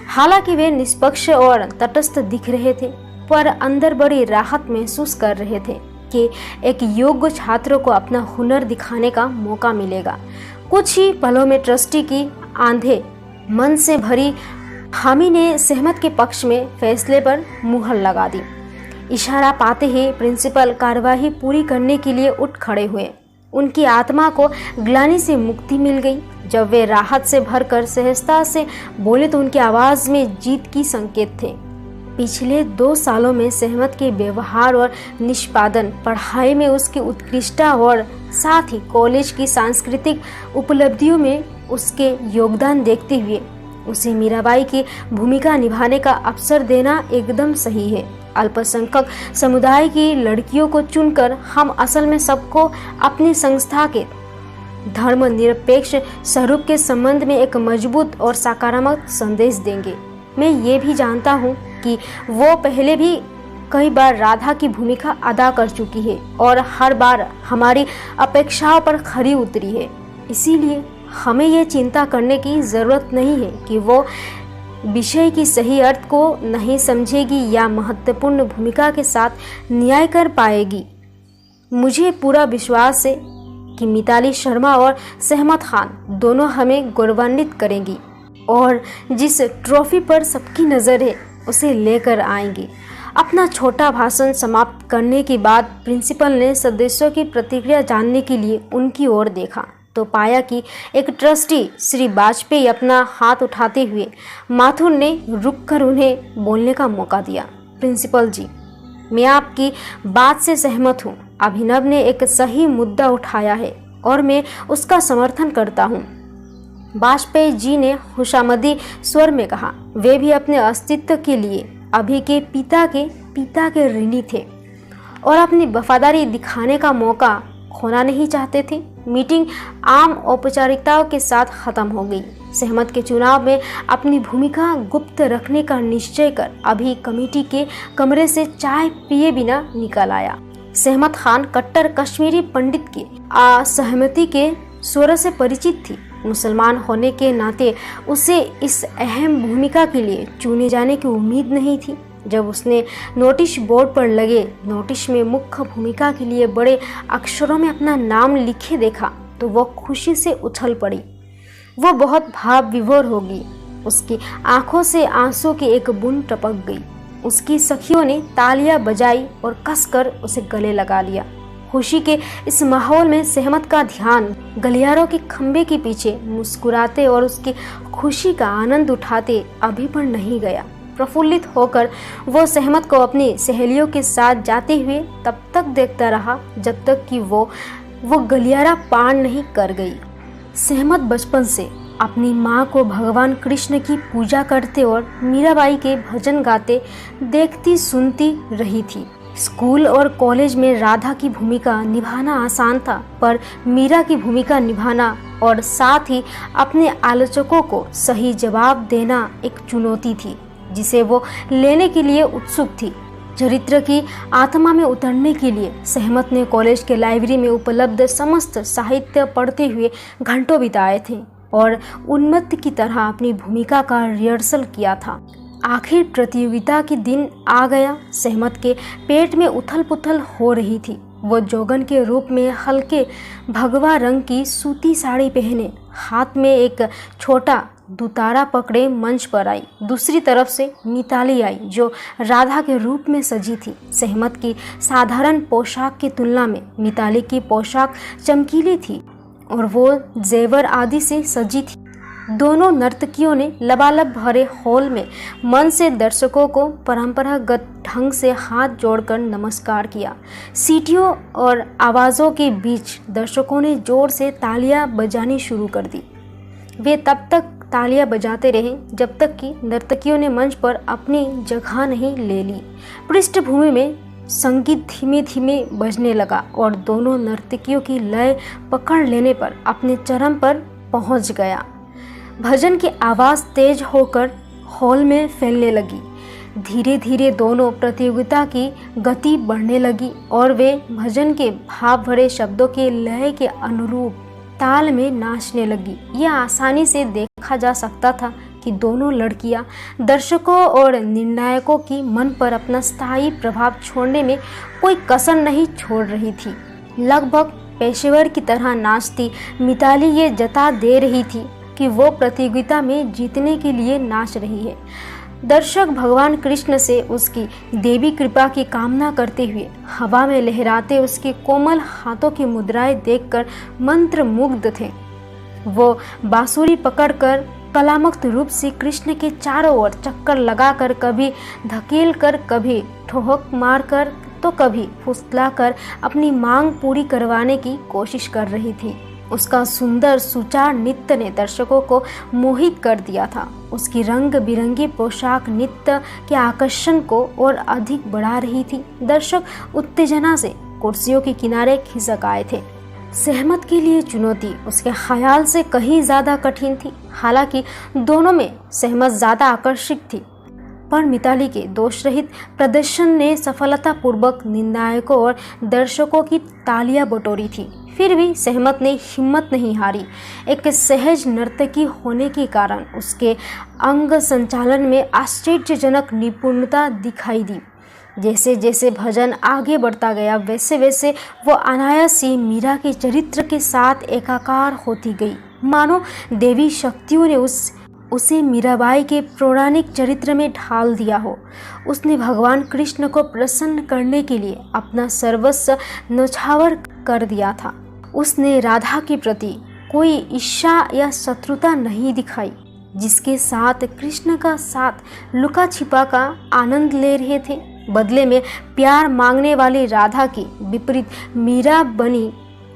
हालांकि वे निष्पक्ष और तटस्थ दिख रहे थे, पर अंदर बड़ी राहत महसूस कर रहे थे कि एक योग्य छात्र को अपना हुनर दिखाने का मौका मिलेगा। कुछ ही पलों में ट्रस्टी की आंधे मन से भरी हामी ने सहमत के पक्ष में फैसले पर मुहर लगा दी। इशारा पाते ही प्रिंसिपल कार्यवाही पूरी करने के लिए उठ खड़े हुए। उनकी आत्मा को ग्लानि से मुक्ति मिल गई। जब वे राहत से भरकर सहजता से बोले तो उनकी आवाज में जीत की संकेत थे। पिछले 2 सालों में सहमत के व्यवहार और निष्पादन, पढ़ाई में उसकी उत्कृष्टता और साथ ही कॉलेज की सांस्कृतिक उपलब्धियों में उसके योगदान देखते हुए उसे मीराबाई की भूमिका निभाने का अवसर देना एकदम सही है। अल्पसंख्यक समुदाय की लड़कियों को चुनकर हम असल में सबको अपनी संस्था के धर्मनिरपेक्ष स्वरूप के संबंध में एक मजबूत और सकारात्मक संदेश देंगे। मैं ये भी जानता हूँ कि वो पहले भी कई बार राधा की भूमिका अदा कर चुकी है और हर बार हमारी अपेक्षाओं पर खरी उतरी है। इसीलिए हमें ये चिंता करने की ज़रूरत नहीं है कि वो विषय की सही अर्थ को नहीं समझेगी या महत्वपूर्ण भूमिका के साथ न्याय कर पाएगी। मुझे पूरा विश्वास है कि मिताली शर्मा और सहमत खान दोनों हमें गौरवान्वित करेंगी और जिस ट्रॉफी पर सबकी नज़र है उसे लेकर आएंगी। अपना छोटा भाषण समाप्त करने के बाद प्रिंसिपल ने सदस्यों की प्रतिक्रिया जानने के लिए उनकी ओर देखा तो पाया कि एक ट्रस्टी श्री वाजपेयी अपना हाथ उठाते हुए माथुर ने रुककर उन्हें बोलने का मौका दिया। प्रिंसिपल जी, मैं आपकी बात से सहमत हूँ। अभिनव ने एक सही मुद्दा उठाया है और मैं उसका समर्थन करता हूँ। वाजपेयी जी ने खुशामदी स्वर में कहा। वे भी अपने अस्तित्व के लिए अभी के पिता के ऋणी थे और अपनी वफादारी दिखाने का मौका खोना नहीं चाहते थे। मीटिंग आम औपचारिकताओं के साथ खत्म हो गई। सहमत के चुनाव में अपनी भूमिका गुप्त रखने का निश्चय कर अभी कमेटी के कमरे से चाय पिए बिना निकल आया। सहमत खान कट्टर कश्मीरी पंडित की असहमति के स्वर से परिचित थी। मुसलमान होने के नाते उसे इस अहम भूमिका के लिए चुने जाने की उम्मीद नहीं थी। जब उसने नोटिस बोर्ड पर लगे नोटिस में मुख्य भूमिका के लिए बड़े अक्षरों में अपना नाम लिखे देखा तो वह खुशी से उछल पड़ी। वह बहुत भाव विभोर हो गई। उसकी आंखों से आंसू की एक बूंद टपक गई। उसकी सखियों ने तालियां बजाई और कसकर उसे गले लगा लिया। खुशी के इस माहौल में सहमत का ध्यान गलियारों के खंबे के पीछे मुस्कुराते और उसकी खुशी का आनंद उठाते अभी पर नहीं गया। प्रफुल्लित होकर वो सहमत को अपनी सहेलियों के साथ जाते हुए तब तक देखता रहा जब तक कि वो गलियारा पार नहीं कर गई। सहमत बचपन से अपनी माँ को भगवान कृष्ण की पूजा करते और मीराबाई के भजन गाते देखती सुनती रही थी। स्कूल और कॉलेज में राधा की भूमिका निभाना आसान था, पर मीरा की भूमिका निभाना और साथ ही अपने आलोचकों को सही जवाब देना एक चुनौती थी जिसे वो लेने के लिए उत्सुक थी। चरित्र की आत्मा में उतरने के लिए सहमत ने कॉलेज के लाइब्रेरी में उपलब्ध समस्त साहित्य पढ़ते हुए घंटों बिताए थे और उन्मत्त की तरह अपनी भूमिका का रिहर्सल किया था। आखिर प्रतियोगिता के दिन आ गया। सहमत के पेट में उथल पुथल हो रही थी। वो जोगन के रूप में हल्के भगवा रंग की सूती साड़ी पहने हाथ में एक छोटा दुतारा पकड़े मंच पर आई। दूसरी तरफ से मिताली आई जो राधा के रूप में सजी थी। सहमत की साधारण पोशाक की तुलना में मिताली की पोशाक चमकीली थी और वो जेवर आदि से सजी थी। दोनों नर्तकियों ने लबालब भरे हॉल में मन से दर्शकों को परंपरागत ढंग से हाथ जोड़कर नमस्कार किया। सीटियों और आवाज़ों के बीच दर्शकों ने जोर से तालियां बजानी शुरू कर दी। वे तब तक तालियां बजाते रहे जब तक कि नर्तकियों ने मंच पर अपनी जगह नहीं ले ली। पृष्ठभूमि में संगीत धीमे धीमे बजने लगा और दोनों नर्तकियों की लय पकड़ लेने पर अपने चरम पर पहुंच गया। भजन की आवाज़ तेज होकर हॉल में फैलने लगी। धीरे धीरे दोनों प्रतियोगिता की गति बढ़ने लगी और वे भजन के भाव भरे शब्दों के लय के अनुरूप ताल में नाचने लगी। यह आसानी से देखा जा सकता था कि दोनों लड़कियां दर्शकों और निर्णायकों की मन पर अपना स्थायी प्रभाव छोड़ने में कोई कसर नहीं छोड़ रही थी। लगभग पेशेवर की तरह नाचती मिताली ये जता दे रही थी कि वो प्रतियोगिता में जीतने के लिए नाच रही है। दर्शक भगवान कृष्ण से उसकी देवी कृपा की कामना करते हुए हवा में लहराते उसके कोमल हाथों की मुद्राएं देखकर मंत्रमुग्ध थे। वो बांसुरी पकड़कर कलामुक्त रूप से कृष्ण के चारों ओर चक्कर लगाकर कभी धकेल कर, कभी ठोहक मारकर तो कभी फुसलाकर अपनी मांग पूरी करवाने की कोशिश कर रही थी। उसका सुंदर सुचार नृत्य ने दर्शकों को मोहित कर दिया था। उसकी रंग बिरंगी पोशाक नृत्य के आकर्षण को और अधिक बढ़ा रही थी। दर्शक उत्तेजना से कुर्सियों के किनारे खिसक आए थे। सहमत के लिए चुनौती उसके ख्याल से कहीं ज्यादा कठिन थी। हालांकि दोनों में सहमत ज्यादा आकर्षित थी, पर मिताली के दोष रहित प्रदर्शन ने सफलतापूर्वक निर्णायकों और दर्शकों की तालियां बटोरी थी। फिर भी सहमत ने हिम्मत नहीं हारी। एक सहज नर्तकी होने के कारण उसके अंग संचालन में आश्चर्यजनक निपुणता दिखाई दी। जैसे जैसे भजन आगे बढ़ता गया वैसे वैसे वो अनायास ही मीरा के चरित्र के साथ एकाकार होती गई, मानो देवी शक्तियों ने उसे मीराबाई के पौराणिक चरित्र में ढाल दिया हो। उसने भगवान कृष्ण को प्रसन्न करने के लिए अपना सर्वस्व न्यौछावर कर दिया था। उसने राधा के प्रति कोई ईर्ष्या या शत्रुता नहीं दिखाई, जिसके साथ कृष्ण का साथ लुका छिपा का आनंद ले रहे थे। बदले में प्यार मांगने वाली राधा की विपरीत मीरा बनी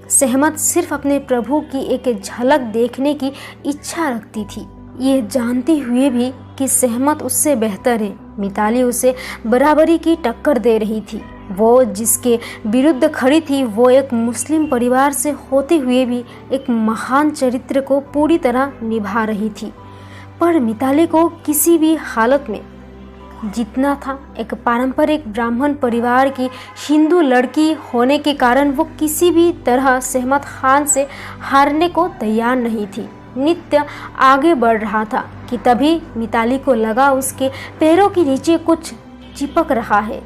सहमत सिर्फ अपने प्रभु की एक झलक देखने की इच्छा रखती थी। ये जानते हुए भी कि सहमत उससे बेहतर है, मिताली उसे बराबरी की टक्कर दे रही थी। वो जिसके विरुद्ध खड़ी थी वो एक मुस्लिम परिवार से होते हुए भी एक महान चरित्र को पूरी तरह निभा रही थी। पर मिताली को किसी भी हालत में जीतना था। एक पारंपरिक ब्राह्मण परिवार की हिंदू लड़की होने के कारण वो किसी भी तरह सहमत खान से हारने को तैयार नहीं थी। नित्य आगे बढ़ रहा था कि तभी मिताली को लगा उसके पैरों के नीचे कुछ चिपक रहा है।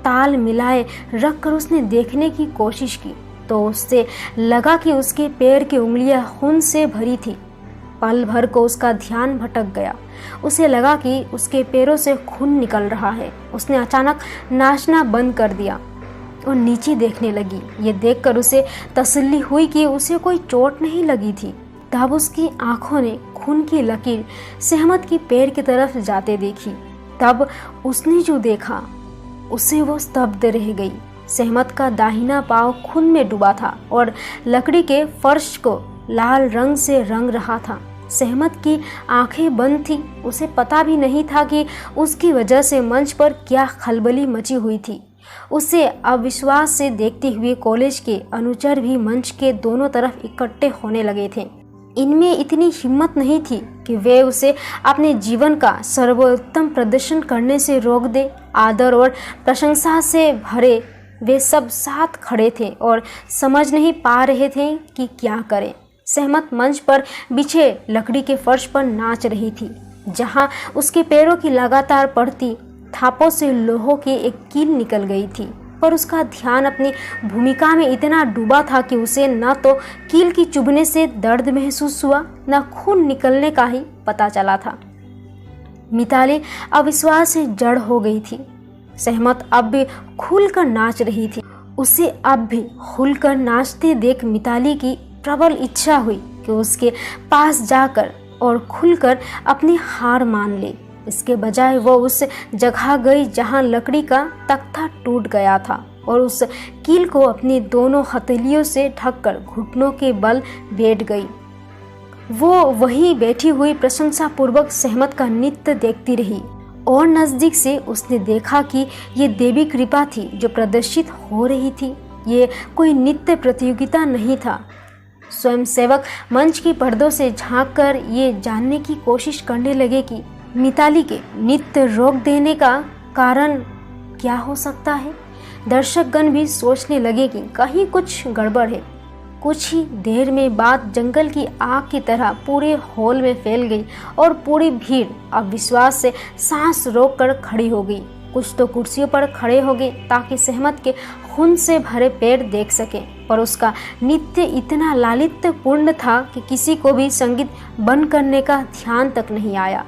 ताल मिलाए रखकर उसने देखने की कोशिश की तो उससे लगा कि उसके पैर की उंगलियां खून से भरी थी। पल भर को उसका ध्यान भटक गया। उसे लगा कि उसके पैरों से खून निकल रहा है। उसने अचानक नाचना बंद कर दिया और नीचे देखने लगी। ये देखकर उसे तसल्ली हुई कि उसे कोई चोट नहीं लगी थी। तब उसकी आंखों ने खून की लकीर सहमत की पैर की तरफ जाते देखी। तब उसने जो देखा उसे वो स्तब्ध रह गई। सहमत का दाहिना पांव खून में डूबा था और लकड़ी के फर्श को लाल रंग से रंग रहा था। सहमत की आंखें बंद थी। उसे पता भी नहीं था कि उसकी वजह से मंच पर क्या खलबली मची हुई थी। उसे अविश्वास से देखते हुए कॉलेज के अनुचर भी मंच के दोनों तरफ इकट्ठे होने लगे थे। इनमें इतनी हिम्मत नहीं थी कि वे उसे अपने जीवन का सर्वोत्तम प्रदर्शन करने से रोक दे। आदर और प्रशंसा से भरे वे सब साथ खड़े थे और समझ नहीं पा रहे थे कि क्या करें। सहमत मंच पर बिछे लकड़ी के फर्श पर नाच रही थी, जहां उसके पैरों की लगातार पड़ती थापों से लोहों की एक कील निकल गई थी। पर उसका ध्यान अपनी भूमिका में इतना डूबा था कि उसे न तो कील की चुभने से दर्द महसूस हुआ, न खून निकलने का ही पता चला था। मिताली अविश्वास से जड़ हो गई थी। सहमत अब भी खुलकर नाच रही थी। उसे अब भी खुलकर नाचते देख मिताली की प्रबल इच्छा हुई कि उसके पास जाकर और खुलकर अपनी हार मान ले। इसके बजाय वो उस जगह गई जहां लकड़ी का तख्ता टूट गया था और उस कील को अपनी दोनों हथेलियों से ढककर घुटनों के बल बैठ गई। वो वहीं बैठी हुई प्रशंसापूर्वक सहमत का नृत्य देखती रही और नजदीक से उसने देखा कि ये देवी कृपा थी जो प्रदर्शित हो रही थी। ये कोई नृत्य प्रतियोगिता नहीं था। स्वयंसेवक मंच के पर्दों से झांककर ये जानने की कोशिश करने लगे कि मिताली के नृत्य रोक देने का कारण क्या हो सकता है। दर्शकगण भी सोचने लगे कि कहीं कुछ गड़बड़ है। कुछ ही देर में बात जंगल की आग की तरह पूरे हॉल में फैल गई और पूरी भीड़ अब विश्वास से सांस रोककर खड़ी हो गई। कुछ तो कुर्सियों पर खड़े हो गए ताकि सहमत के खून से भरे पैर देख सके, पर उसका नृत्य इतना लालित्यपूर्ण था कि किसी को भी संगीत बंद करने का ध्यान तक नहीं आया।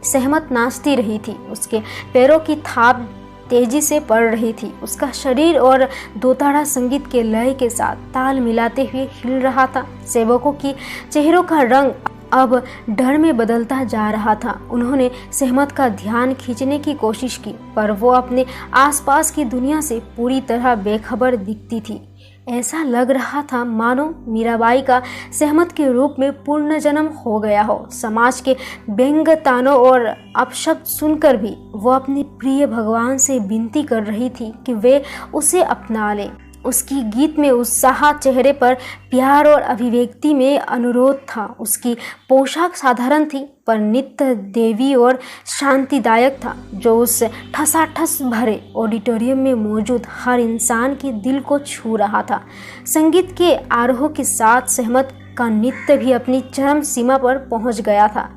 सहमत नाचती रही थी। उसके पैरों की थाप तेजी से पड़ रही थी। उसका शरीर और दोताड़ा संगीत के लय के साथ ताल मिलाते हुए हिल रहा था। सेवकों की चेहरों का रंग अब डर में बदलता जा रहा था। उन्होंने सहमत का ध्यान खींचने की कोशिश की, पर वो अपने आसपास की दुनिया से पूरी तरह बेखबर दिखती थी। ऐसा लग रहा था मानो मीराबाई का सहमत के रूप में पुनर्जन्म हो गया हो। समाज के व्यंग तानों और अपशब्द सुनकर भी वो अपने प्रिय भगवान से विनती कर रही थी कि वे उसे अपना लें। उसकी गीत में उत्साह, चेहरे पर प्यार और अभिव्यक्ति में अनुरोध था। उसकी पोशाक साधारण थी पर नृत्य देवी और शांतिदायक था, जो उस ठसाठस भरे ऑडिटोरियम में मौजूद हर इंसान के दिल को छू रहा था। संगीत के आरोह के साथ सहमत का नृत्य भी अपनी चरम सीमा पर पहुंच गया था।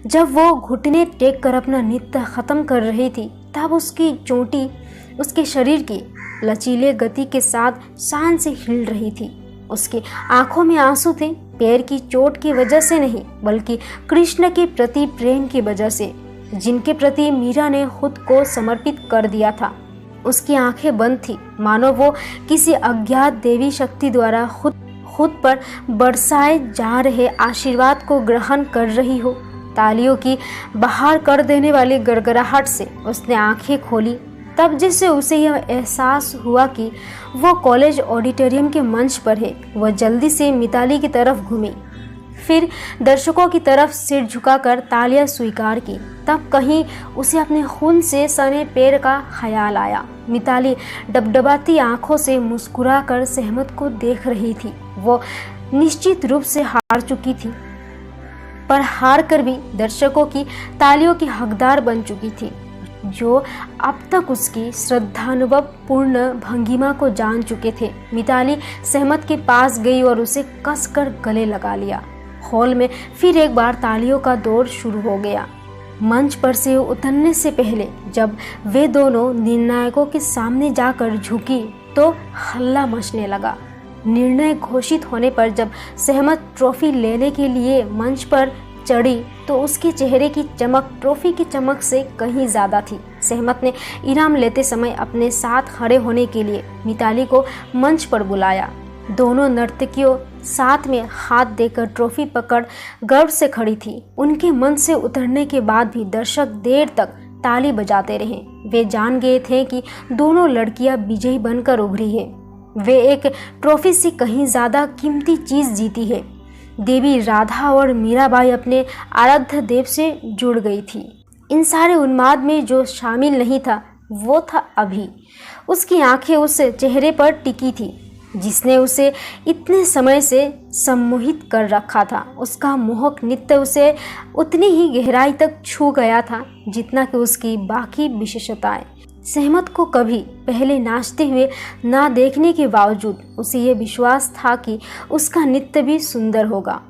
जब वो घुटने टेक कर अपना नृत्य खत्म कर रही थी, तब उसकी चोटी उसके शरीर की लचीले गति के साथ शान से हिल रही थी। उसकी आंखों में आंसू थे, पैर की चोट की वजह से नहीं बल्कि कृष्ण के प्रति प्रेम की वजह से, जिनके प्रति मीरा ने खुद को समर्पित कर दिया था। उसकी आंखें बंद थी, मानो वो किसी अज्ञात देवी शक्ति द्वारा खुद पर बरसाए जा रहे आशीर्वाद को ग्रहण कर रही हो। तालियों की बाहर कर देने वाली गड़गड़ाहट से उसने आंखें खोली, तब जैसे उसे यह एहसास हुआ कि वो कॉलेज ऑडिटोरियम के मंच पर है। वह जल्दी से मिताली की तरफ घूमी, फिर दर्शकों की तरफ सिर झुकाकर तालियां स्वीकार की। तब कहीं उसे अपने खून से सने पैर का ख्याल आया। मिताली डबडबाती आंखों से मुस्कुराकर सहमत को देख रही थी। वो निश्चित रूप से हार चुकी थी, पर हार कर भी दर्शकों की तालियों की हकदार बन चुकी थी, जो अब तक उसकी श्रद्धानुभव पूर्ण भंगिमा को जान चुके थे। मिताली सहमत के पास गई और उसे कसकर गले लगा लिया। हॉल में फिर एक बार तालियों का दौर शुरू हो गया। मंच पर से उतरने से पहले जब वे दोनों निर्णायकों के सामने जाकर झुकी तो हल्ला मचने लगा। निर्णय घोषित होने पर जब सहमत ट्रॉफी लेने के लिए मंच पर चढ़ी तो उसके चेहरे की चमक ट्रॉफी की चमक से कहीं ज्यादा थी। सहमत ने इनाम लेते समय अपने साथ खड़े होने के लिए मिताली को मंच पर बुलाया। दोनों नर्तकियों साथ में हाथ देकर ट्रॉफी पकड़ गर्व से खड़ी थी। उनके मंच से उतरने के बाद भी दर्शक देर तक ताली बजाते रहे। वे जान गए थे कि दोनों लड़कियां विजयी बनकर उभरी है। वे एक ट्रॉफी से कहीं ज्यादा कीमती चीज जीती है। देवी राधा और मीराबाई अपने आराध्य देव से जुड़ गई थी। इन सारे उन्माद में जो शामिल नहीं था वो था अभी। उसकी आंखें उस चेहरे पर टिकी थी जिसने उसे इतने समय से सम्मोहित कर रखा था। उसका मोहक नृत्य उसे उतनी ही गहराई तक छू गया था जितना कि उसकी बाकी विशेषताएं। सहमत को कभी पहले नाचते हुए ना देखने के बावजूद उसे ये विश्वास था कि उसका नृत्य भी सुंदर होगा।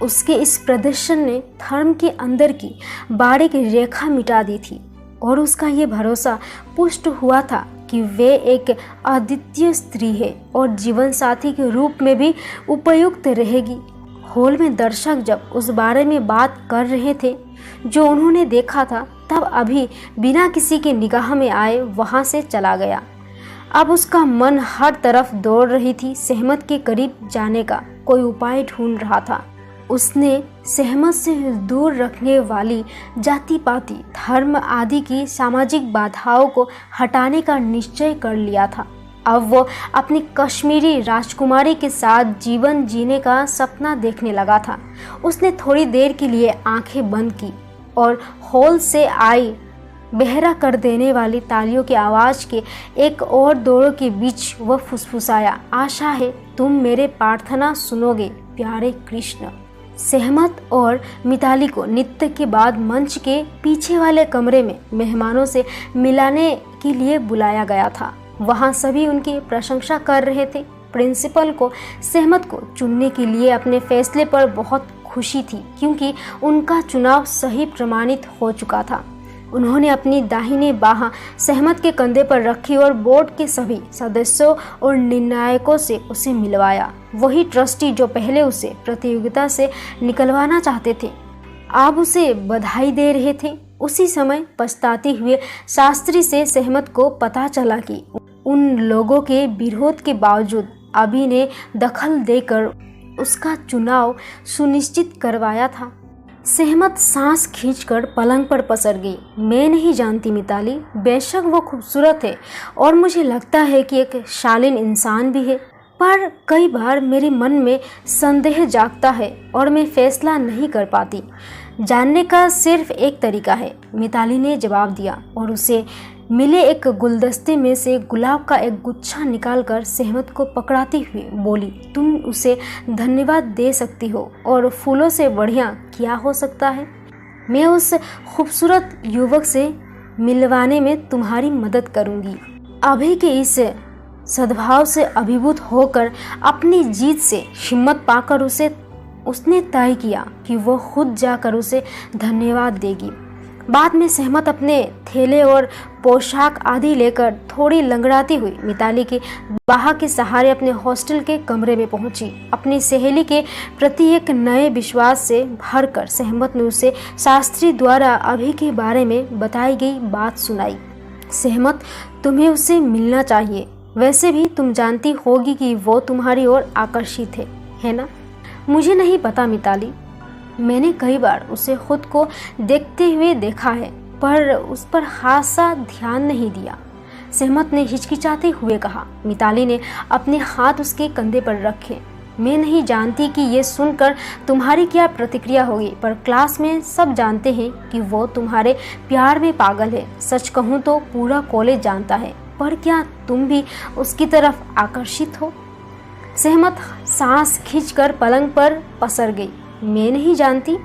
उसके इस प्रदर्शन ने धर्म के अंदर की बारीक रेखा मिटा दी थी और उसका ये भरोसा पुष्ट हुआ था कि वे एक अद्वितीय स्त्री है और जीवन साथी के रूप में भी उपयुक्त रहेगी। हॉल में दर्शक जब उस बारे में बात कर रहे थे जो उन्होंने देखा था, तब अभी बिना किसी के निगाह में आए वहां से चला गया। अब उसका मन हर तरफ दौड़ रही थी। सहमत के करीब जाने का कोई उपाय ढूंढ रहा था। उसने सहमत से दूर रखने वाली जाति पाति धर्म आदि की सामाजिक बाधाओं को हटाने का निश्चय कर लिया था। अब वो अपनी कश्मीरी राजकुमारी के साथ जीवन जीने का सपना देखने लगा था। उसने थोड़ी देर के लिए आंखें बंद की और हॉल से आई बहरा कर देने वाली तालियों की आवाज के एक और दौड़ों के बीच वह फुसफुसाया, आशा है तुम मेरे प्रार्थना सुनोगे प्यारे कृष्ण। सहमत और मिताली को नृत्य के बाद मंच के पीछे वाले कमरे में मेहमानों से मिलाने के लिए बुलाया गया था। वहां सभी उनकी प्रशंसा कर रहे थे। प्रिंसिपल को सहमत को चुनने के लिए अपने फैसले पर बहुत खुशी थी क्योंकि उनका चुनाव सही प्रमाणित हो चुका था। उन्होंने अपनी दाहिनी बाह सहमत के कंधे पर रखी और बोर्ड के सभी सदस्यों और निर्णायकों से उसे मिलवाया। वही ट्रस्टी जो पहले उसे प्रतियोगिता से निकलवाना चाहते थे अब उसे बधाई दे रहे थे। उसी समय पछताते हुए शास्त्री से सहमत को पता चला कि उन लोगों के विरोध के बावजूद अभी ने दखल देकर उसका चुनाव सुनिश्चित करवाया था। सहमत सांस खींचकर पलंग पर पसर गई। मैं नहीं जानती मिताली, बेशक वो खूबसूरत है और मुझे लगता है कि एक शालीन इंसान भी है, पर कई बार मेरे मन में संदेह जागता है और मैं फैसला नहीं कर पाती। जानने का सिर्फ एक तरीका है, मिताली ने जवाब दिया और उसे मिले एक गुलदस्ते में से गुलाब का एक गुच्छा निकालकर सहमत को पकड़ाती हुई बोली, तुम उसे धन्यवाद दे सकती हो और फूलों से बढ़िया क्या हो सकता है। मैं उस खूबसूरत युवक से मिलवाने में तुम्हारी मदद करूंगी। अभी के इस सद्भाव से अभिभूत होकर अपनी जीत से हिम्मत पाकर उसने तय किया कि वो खुद जाकर उसे धन्यवाद देगी। बाद में सहमत अपने थैले और पोशाक आदि लेकर थोड़ी लंगड़ाती हुई मिताली के बाह के सहारे अपने हॉस्टल के कमरे में पहुंची। अपनी सहेली के प्रति एक नए विश्वास से भरकर सहमत ने उसे शास्त्री द्वारा अभी के बारे में बताई गई बात सुनाई। सहमत, तुम्हें उससे मिलना चाहिए। वैसे भी तुम जानती होगी कि वो तुम्हारी ओर आकर्षित है ना? मुझे नहीं पता मिताली, मैंने कई बार उसे खुद को देखते हुए देखा है, पर उस पर खासा ध्यान नहीं दिया, सहमत ने हिचकिचाते हुए कहा। मिताली ने अपने हाथ उसके कंधे पर रखे। मैं नहीं जानती कि ये सुनकर तुम्हारी क्या प्रतिक्रिया होगी, पर क्लास में सब जानते हैं कि वो तुम्हारे प्यार में पागल है। सच कहूँ तो पूरा कॉलेज जानता है, पर क्या तुम भी उसकी तरफ आकर्षित हो? सहमत सांस खींचकर पलंग पर पसर गई। मैं नहीं जानती।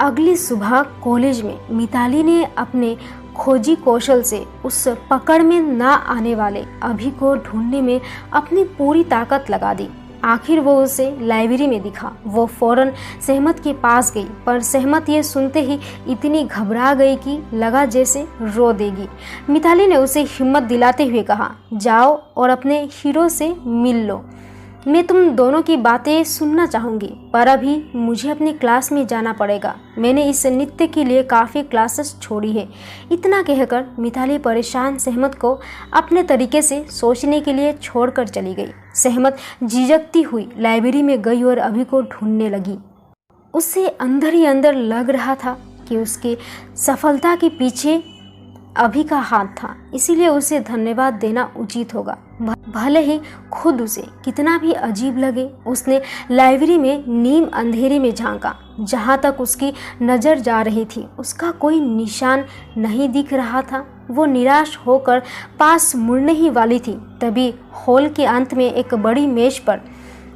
अगली सुबह कॉलेज में मिताली ने अपने खोजी कौशल से उस पकड़ में ना आने वाले अभी को ढूंढने में अपनी पूरी ताकत लगा दी। आखिर वो उसे लाइब्रेरी में दिखा। वो फौरन सहमत के पास गई, पर सहमत ये सुनते ही इतनी घबरा गई कि लगा जैसे रो देगी। मिताली ने उसे हिम्मत दिलाते हुए कहा, जाओ और अपने हीरो से मिल लो। मैं तुम दोनों की बातें सुनना चाहूँगी, पर अभी मुझे अपनी क्लास में जाना पड़ेगा। मैंने इस नृत्य के लिए काफ़ी क्लासेस छोड़ी है। इतना कहकर मिताली परेशान सहमत को अपने तरीके से सोचने के लिए छोड़कर चली गई। सहमत झिझकती हुई लाइब्रेरी में गई और अभी को ढूंढने लगी। उसे अंदर ही अंदर लग रहा था कि उसकी सफलता के पीछे अभी का हाथ था, इसीलिए उसे धन्यवाद देना उचित होगा। भले ही खुद उसे कितना भी अजीब लगे। उसने लाइब्रेरी में नीम अंधेरे में झांका। जहाँ तक उसकी नज़र जा रही थी उसका कोई निशान नहीं दिख रहा था। वो निराश होकर पास मुड़ने ही वाली थी, तभी हॉल के अंत में एक बड़ी मेज पर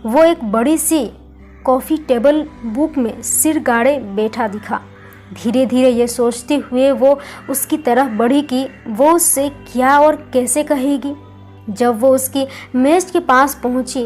वो एक बड़ी सी कॉफ़ी टेबल बुक में सिर गाड़े बैठा दिखा। धीरे धीरे ये सोचते हुए वो उसकी तरफ बढ़ी कि वो उससे क्या और कैसे कहेगी। जब वो उसकी मेज के पास पहुंची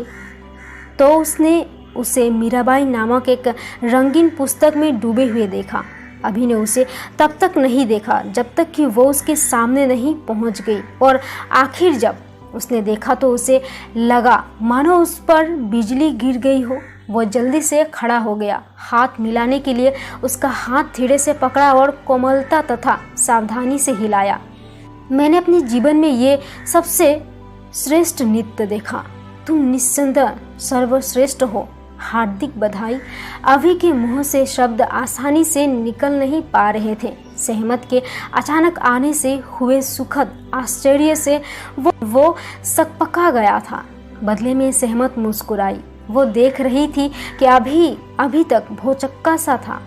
तो उसने उसे मीराबाई नामक एक रंगीन पुस्तक में डूबे हुए देखा। अभी ने उसे तब तक नहीं देखा जब तक कि वो उसके सामने नहीं पहुंच गई, और आखिर जब उसने देखा तो उसे लगा मानो उस पर बिजली गिर गई हो। वो जल्दी से खड़ा हो गया। हाथ मिलाने के लिए उसका हाथ धीरे से पकड़ा और कोमलता तथा सावधानी से हिलाया। मैंने अपने जीवन में ये सबसे श्रेष्ठ नृत्य देखा। तुम निस्संदेह सर्वश्रेष्ठ हो। हार्दिक बधाई। अभी के मुंह से शब्द आसानी से निकल नहीं पा रहे थे। सहमत के अचानक आने से हुए सुखद आश्चर्य से वो सकपका गया था। बदले में सहमत मुस्कुराई। वो देख रही थी कि अभी तक भौचक्का सा था।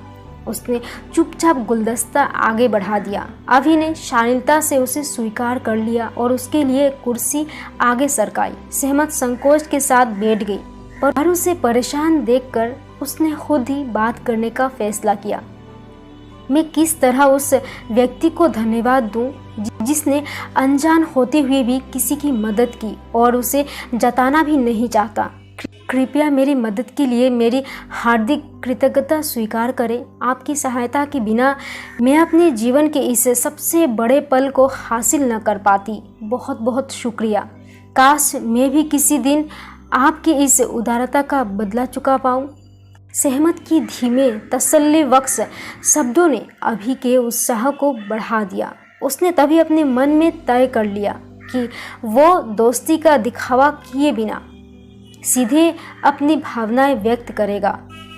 उसने चुपचाप गुलदस्ता आगे बढ़ा दिया। अभी ने शालीनता से उसे स्वीकार कर लिया और उसके लिए कुर्सी आगे सरकाई। सहमत संकोच के साथ बैठ गई, पर उसे परेशान देखकर उसने खुद ही बात करने का फैसला किया। मैं किस तरह उस व्यक्ति को धन्यवाद दूं जिसने अनजान होते हुए भी किसी की मदद की और उसे जताना भी नहीं चाहता। कृपया मेरी मदद के लिए मेरी हार्दिक कृतज्ञता स्वीकार करें। आपकी सहायता के बिना मैं अपने जीवन के इस सबसे बड़े पल को हासिल न कर पाती। बहुत बहुत शुक्रिया। काश मैं भी किसी दिन आपकी इस उदारता का बदला चुका पाऊं। सहमत की धीमे तसल्ली बख्श शब्दों ने अभी के उत्साह को बढ़ा दिया। उसने तभी अपने मन में तय कर लिया कि वो दोस्ती का दिखावा किए बिना सीधे अपनी भावनाएं व्यक्त करेगा।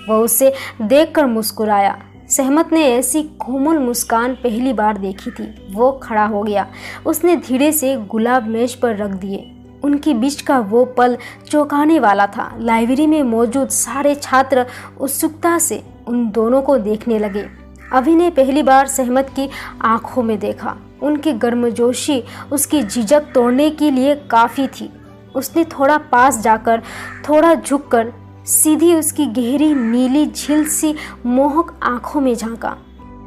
वह उसे देखकर मुस्कुराया। सहमत ने ऐसी कोमल मुस्कान पहली बार देखी थी। वो खड़ा हो गया। उसने धीरे से गुलाब मेज पर रख दिए। उनके बीच का वो पल चौंकाने वाला था। लाइब्रेरी में मौजूद सारे छात्र उत्सुकता से उन दोनों को देखने लगे। अभी ने पहली बार सहमत की आंखों में देखा। उनकी गर्मजोशी उसकी झिझक तोड़ने के लिए काफ़ी थी। उसने थोड़ा पास जाकर थोड़ा झुककर सीधी उसकी गहरी नीली झील सी मोहक आंखों में झांका।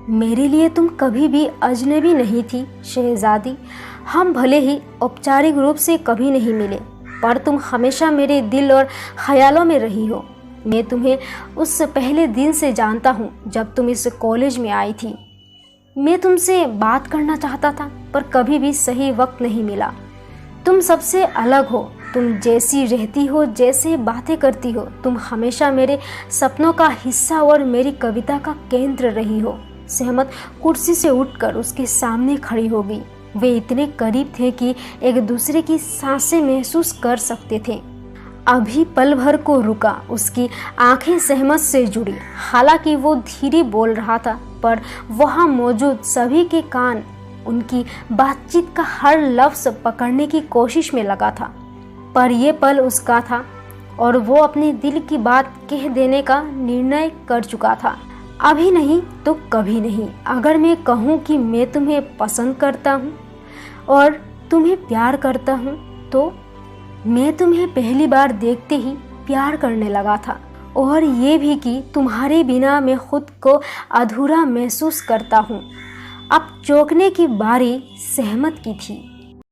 मेरे लिए तुम कभी भी अजनबी नहीं थी शहजादी। हम भले ही औपचारिक रूप से कभी नहीं मिले, पर तुम हमेशा मेरे दिल और ख्यालों में रही हो। मैं तुम्हें उस पहले दिन से जानता हूँ जब तुम इस कॉलेज में आई थी। मैं तुमसे बात करना चाहता था पर कभी भी सही वक्त नहीं मिला। तुम सबसे अलग हो, तुम जैसी रहती हो, जैसे बातें करती हो, तुम हमेशा मेरे सपनों का हिस्सा और मेरी कविता का केंद्र रही हो। सहमत कुर्सी से उठकर उसके सामने खड़ी हो गई। वे इतने करीब थे कि एक दूसरे की सांसें महसूस कर सकते थे। अभी पल भर को रुका, उसकी आंखें सहमत से जुड़ी। हालांकि वो धीरे बोल रहा था पर वहाँ मौजूद सभी के कान उनकी बातचीत का हर लफ्ज पकड़ने की कोशिश में लगा था। पर यह पल उसका था और वो अपने दिल की बात कह देने का निर्णय कर चुका था। अभी नहीं तो कभी नहीं। अगर मैं कहूँ कि मैं तुम्हें पसंद करता हूँ और तुम्हें प्यार करता हूँ तो मैं तुम्हें पहली बार देखते ही प्यार करने लगा था, और ये भी कि तुम्हारे बिना मैं खुद को अधूरा महसूस करता हूँ। अब चौंकने की बारी सहमत की थी।